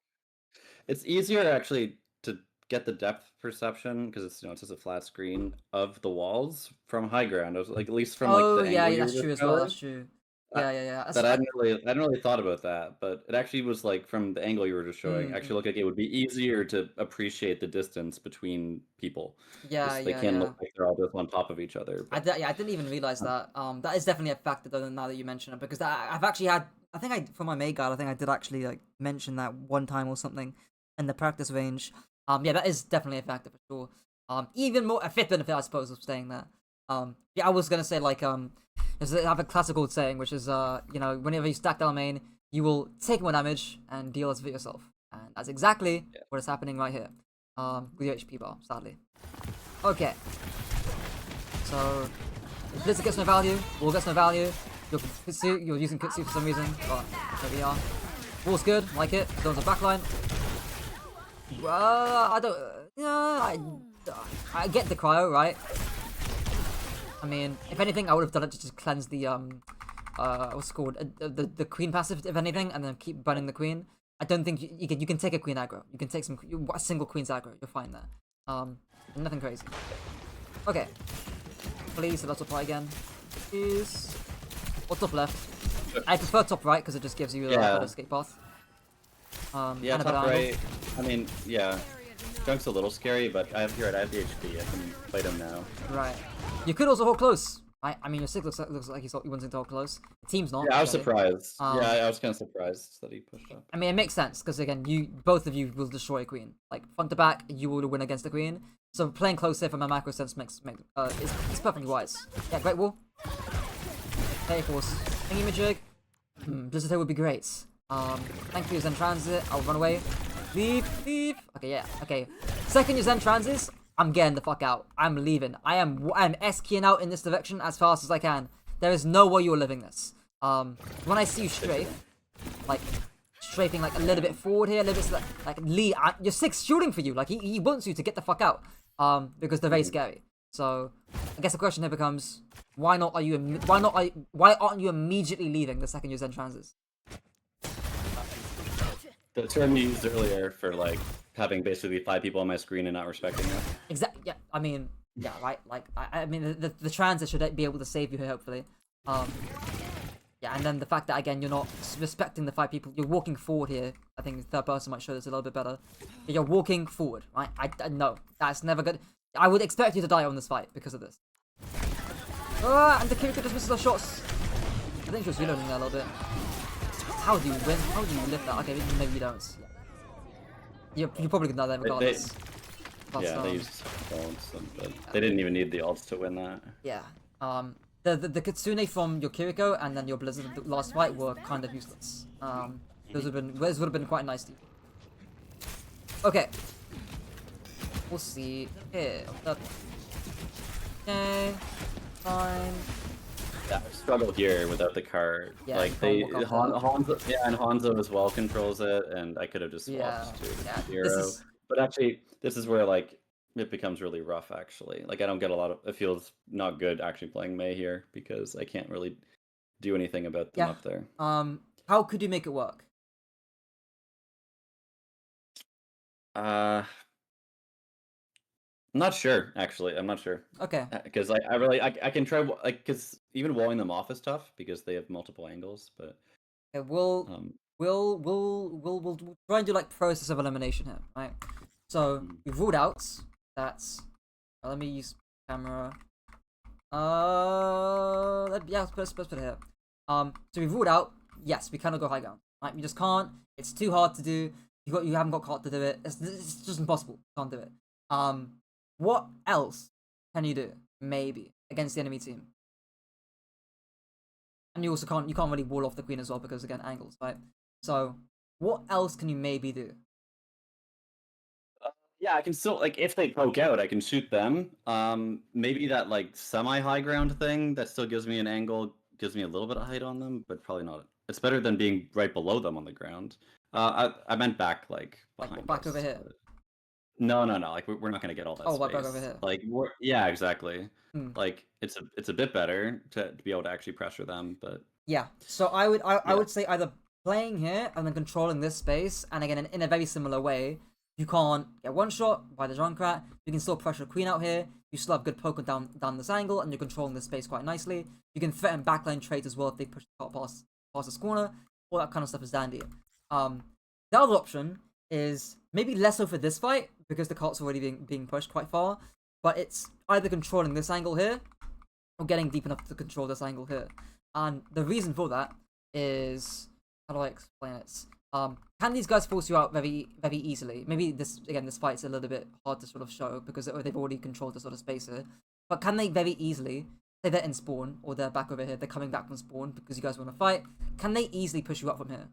It's easier actually to get the depth perception because it's it's just a flat screen of the walls from high ground. I was like at least from like the angle you that's were true as well. showing. That's true. Yeah. That I hadn't really thought about that, but it actually was like from the angle you were just showing. Actually, looked like it would be easier to appreciate the distance between people. They can't look like they're all just on top of each other. I didn't even realize that. That is definitely a factor though. Now that you mention it, because I've actually had. I think for my May guide, I think I did actually like mention that one time or something in the practice range. Yeah, that is definitely a factor for sure. Even more a fifth benefit, I suppose, of staying there. Yeah, I was gonna say like I have a classical saying, which is whenever you stack down main, you will take more damage and deal less of it yourself, and that's exactly what is happening right here. With your HP bar, sadly. Okay. So Blizzard gets no value, Wall gets no value. You're using Kutsu for some reason, but there we are. Wall's good, like it. Zone's a backline. I don't. Yeah, I get the cryo, right? I mean, if anything, I would have done it to just cleanse the what's it called, the queen passive, if anything, and then keep burning the queen. I don't think you can take a queen aggro. You can take a single queen's aggro. You're fine there. Nothing crazy. Okay. Please, let's apply again. Please. Or top left. I prefer top right because it just gives you a better escape path. Yeah, top right. I mean, yeah. Junk's a little scary, but I have the HP. I can fight him now. Right. You could also hold close. I mean, your 6 looks like he wants to hold close. The team's not. Yeah, I was surprised. I was kind of surprised that he pushed up. I mean, it makes sense because again, both of you will destroy a queen. Like front to back, you will win against the queen. So playing close here from a macro sense is perfectly wise. Yeah, great wall. Hey, force. Thingy-majig. Blizzard here would be great. Thank you, Zen Transit. I'll run away. Leave. Okay, yeah. Okay. Second you Zen Transit, I'm getting the fuck out. I'm leaving. I'm S-keying out in this direction as fast as I can. There is no way you're living this. When I see you strafe, like strafing like a little bit forward here, a little bit like Lee, your 6 shooting for you. Like he wants you to get the fuck out. Because they're very scary. So I guess the question here becomes, why aren't you immediately leaving the second you Zen Transit? The term you used earlier for like having basically 5 people on my screen and not respecting that. Exactly. Yeah. I mean, yeah. Right. Like, I mean, the transit should be able to save you here, hopefully. Yeah, and then the fact that again you're not respecting the 5 people, you're walking forward here. I think the third person might show this a little bit better. You're walking forward, right? No, that's never good. I would expect you to die on this fight because of this. And the character just misses the shots. I think she was reloading there a little bit. How do you win? How do you lift that? Okay, maybe you don't. You're probably gonna die there regardless. Yeah, they used ults, but they didn't even need the ults to win that. Yeah. The Kitsune from your Kiriko and then your Blizzard the last fight were kind of useless. Those would have been quite nice to you. Okay. We'll see here. Okay. Fine. Yeah, I struggle here without the card. Yeah, like Hanzo, yeah, and Hanzo as well controls it, and I could have just swapped to Hero. But actually, this is where like it becomes really rough. Actually, like I don't get a lot of. It feels not good actually playing Mei here because I can't really do anything about them up there. How could you make it work? I'm not sure, actually. I'm not sure. Okay. Because I can try like because even walling them off is tough because they have multiple angles. But okay, we'll try and do like process of elimination here, right? So we've ruled out that's. Let me use camera. Yeah, let's put it here. So we've ruled out. Yes, we cannot go high ground. Right, we just can't. It's too hard to do. You haven't got caught to do it. It's just impossible. Can't do it. What else can you do? Maybe against the enemy team. And you also can't really wall off the queen as well because again angles, right? So what else can you maybe do? Yeah, I can still like if they poke out, I can shoot them. Maybe that like semi-high ground thing that still gives me an angle, gives me a little bit of height on them, but probably not. It's better than being right below them on the ground. I meant back like behind. Back over here. But... No. Like we're not gonna get all that. Oh, back over here. Like yeah, exactly. Like it's a bit better to be able to actually pressure them, but yeah. So I would say either playing here and then controlling this space, and again in a very similar way. You can't get one shot by the Junkrat. You can still pressure Queen out here. You still have good poker down this angle, and you're controlling this space quite nicely. You can threaten backline trades as well if they push the cart past this corner. All that kind of stuff is dandy. The other option is maybe less so for this fight because the cart's already being pushed quite far. But it's either controlling this angle here or getting deep enough to control this angle here. And the reason for that is, how do I explain it? Can these guys force you out very, very easily? Maybe this fight's a little bit hard to sort of show because they've already controlled the sort of space here. But can they very easily, say they're in spawn or they're back over here, they're coming back from spawn because you guys want to fight, can they easily push you up from here?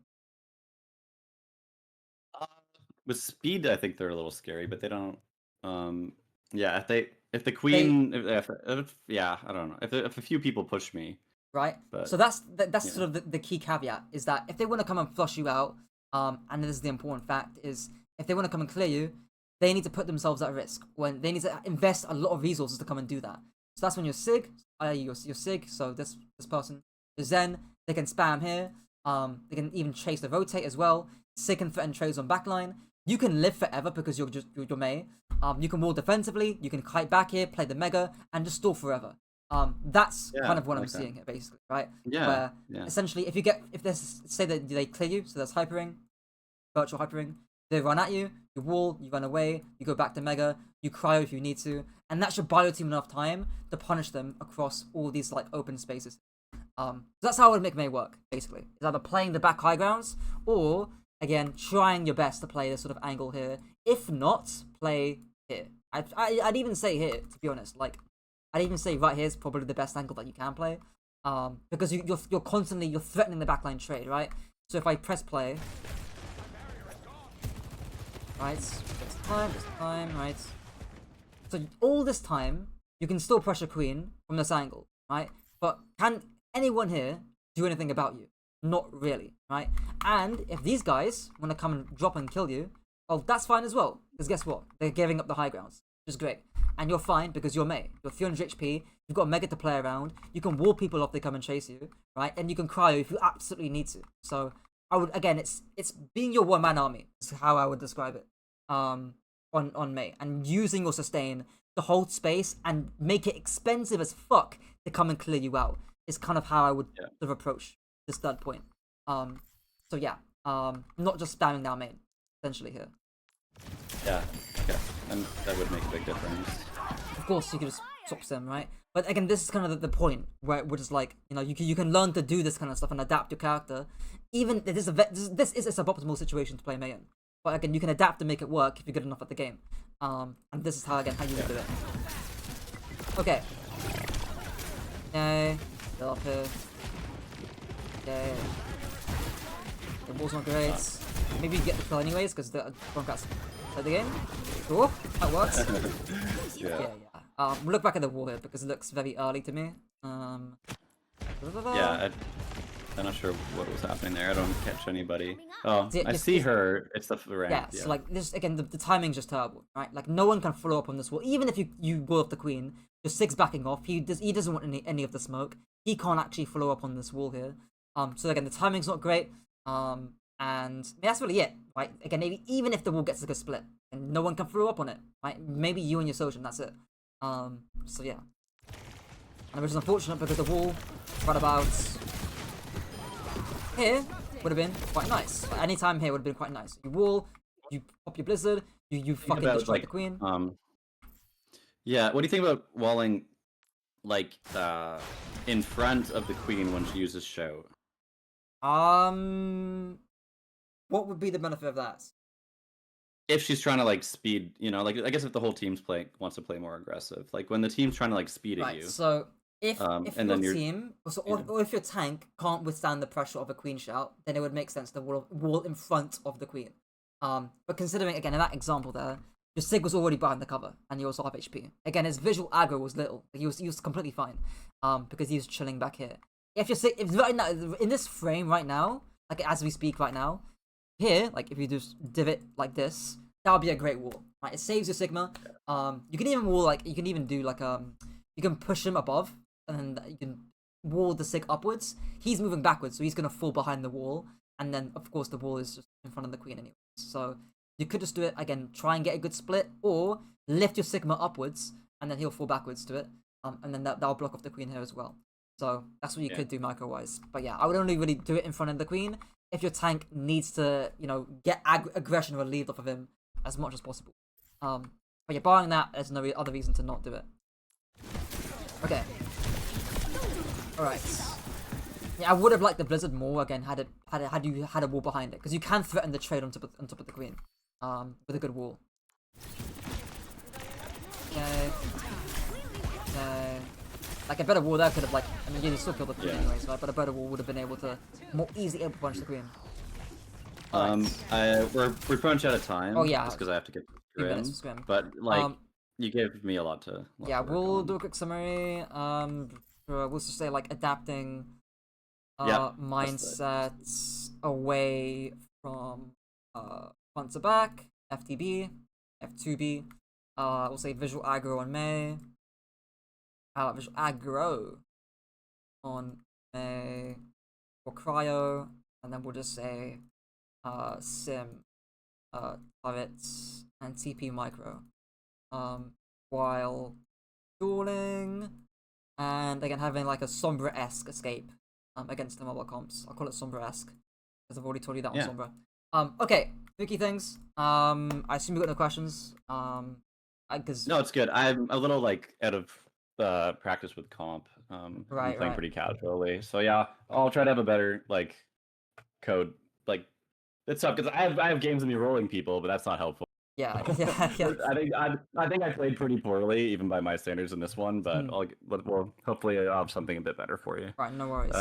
With speed, I think they're a little scary, but they don't. Yeah, if the queen, yeah, I don't know. If a few people push me. Right, but, so that's sort of the key caveat is that if they want to come and flush you out, and this is the important fact, is if they want to come and clear you, they need to put themselves at risk. When they need to invest a lot of resources to come and do that. So that's when you're Sig, you're Sig. So this person, the Zen, they can spam here. They can even chase the rotate as well. Sig can threaten trades on backline. You can live forever because you're Mei. You can wall defensively. You can kite back here, play the mega, and just stall forever. That's kind of what I'm seeing here, basically, right? Yeah. Where essentially, if there's say that they clear you, so there's hypering, virtual hypering, they run at you, you wall, you run away, you go back to mega, you cryo if you need to, and that should buy your team enough time to punish them across all these like open spaces. So that's how I would make Mei work, basically. Is either playing the back high grounds or again trying your best to play this sort of angle here. If not, play here. I'd even say here, to be honest, like. I'd even say right here is probably the best angle that you can play, because you're constantly threatening the backline trade, right? So if I press play, right, this time, right. So all this time you can still pressure queen from this angle, right? But can anyone here do anything about you? Not really, right? And if these guys want to come and drop and kill you, well, that's fine as well. Because guess what? They're giving up the high grounds, which is great. And you're fine because you're Mei. You're 300 HP, you've got Mega to play around, you can wall people off if they come and chase you, right? And you can cryo if you absolutely need to. So I would again, it's being your one man army is how I would describe it. On May and using your sustain to hold space and make it expensive as fuck to come and clear you out is kind of how I would sort of approach this third point. So yeah, not just spamming down main essentially here. Yeah, okay, and that would make a big difference. Of course, you could just swap them, right? But again, this is kind of the point where it is like, you know, you can learn to do this kind of stuff and adapt your character. Even this is a suboptimal situation to play May in. But again, you can adapt to make it work if you're good enough at the game. And this is how you would do it. Okay. Okay. Still up here. Okay. The ball's not great. Maybe you get the kill anyways, because the Stormcats play the game. Cool. That works. Yeah. We'll look back at the wall here because it looks very early to me. Yeah, I'm not sure what was happening there. I don't catch anybody. Oh, I see her. It's the rank. Yeah, so like this again, the timing's just terrible, right? Like no one can follow up on this wall. Even if you go off the queen, your Sig's backing off. He doesn't want any of the smoke. He can't actually follow up on this wall here. So again, the timing's not great. And that's really it, right? Again, maybe even if the wall gets a good split, and no one can follow up on it, right? Maybe you and your Sojin, that's it. So yeah, and which is unfortunate because the wall right about here would have been quite nice. Like, any time here would have been quite nice. You wall, you pop your blizzard, you fucking destroy the queen. Yeah, what do you think about walling, like, in front of the queen when she uses show? What would be the benefit of that? If she's trying to like speed, you know, like I guess if the whole team's wants to play more aggressive, like when the team's trying to like speed at you. So if your team or if your tank can't withstand the pressure of a queen shout, then it would make sense to wall in front of the queen. But considering again in that example there, your Sig was already behind the cover and you also have HP. Again, his visual aggro was little. He was completely fine. Because he was chilling back here. If right now in this frame right now, like as we speak right now, here, like if you just divot like this, that would be a great wall. Right, it saves your Sigma. You can even wall like you can even do like you can push him above and then you can wall the Sig upwards. He's moving backwards, so he's gonna fall behind the wall, and then of course the wall is just in front of the queen anyway. So you could just do it again, try and get a good split, or lift your Sigma upwards and then he'll fall backwards to it, and then that'll block off the queen here as well. So that's what you could do micro-wise. But yeah, I would only really do it in front of the queen if your tank needs to, you know, get aggression relieved off of him as much as possible. But yeah, barring that, there's no other reason to not do it. Okay. Alright. Yeah, I would have liked the Blizzard more again had you had a wall behind it, because you can threaten the trade on top of the queen. With a good wall. Okay. Okay. Like a better wall there could have like, I mean you still killed the queen anyways, right? But a better wall would have been able to more easily able to punch the queen. We're pretty much out of time. Oh yeah. Just because I have to get scrim. But like, you gave me a lot to. Yeah, we'll do a quick summary. We'll just say like adapting mindsets away from front to back, FTB, F2B. We'll say visual aggro on May. Visual aggro on May or cryo, and then we'll just say sim, turrets, and TP micro. While dueling, and again having like a Sombra-esque escape against the mobile comps. I'll call it Sombra-esque because I've already told you that on Sombra. Okay, spooky things. I assume you got no questions. Because no, it's good. I'm a little like out of practice with comp. I'm playing pretty casually, so yeah, I'll try to have a better like code. Like it's tough because I have games of me rolling people, but that's not helpful. Yeah. I think I played pretty poorly, even by my standards in this one. But we'll hopefully I'll have something a bit better for you. Right, no worries.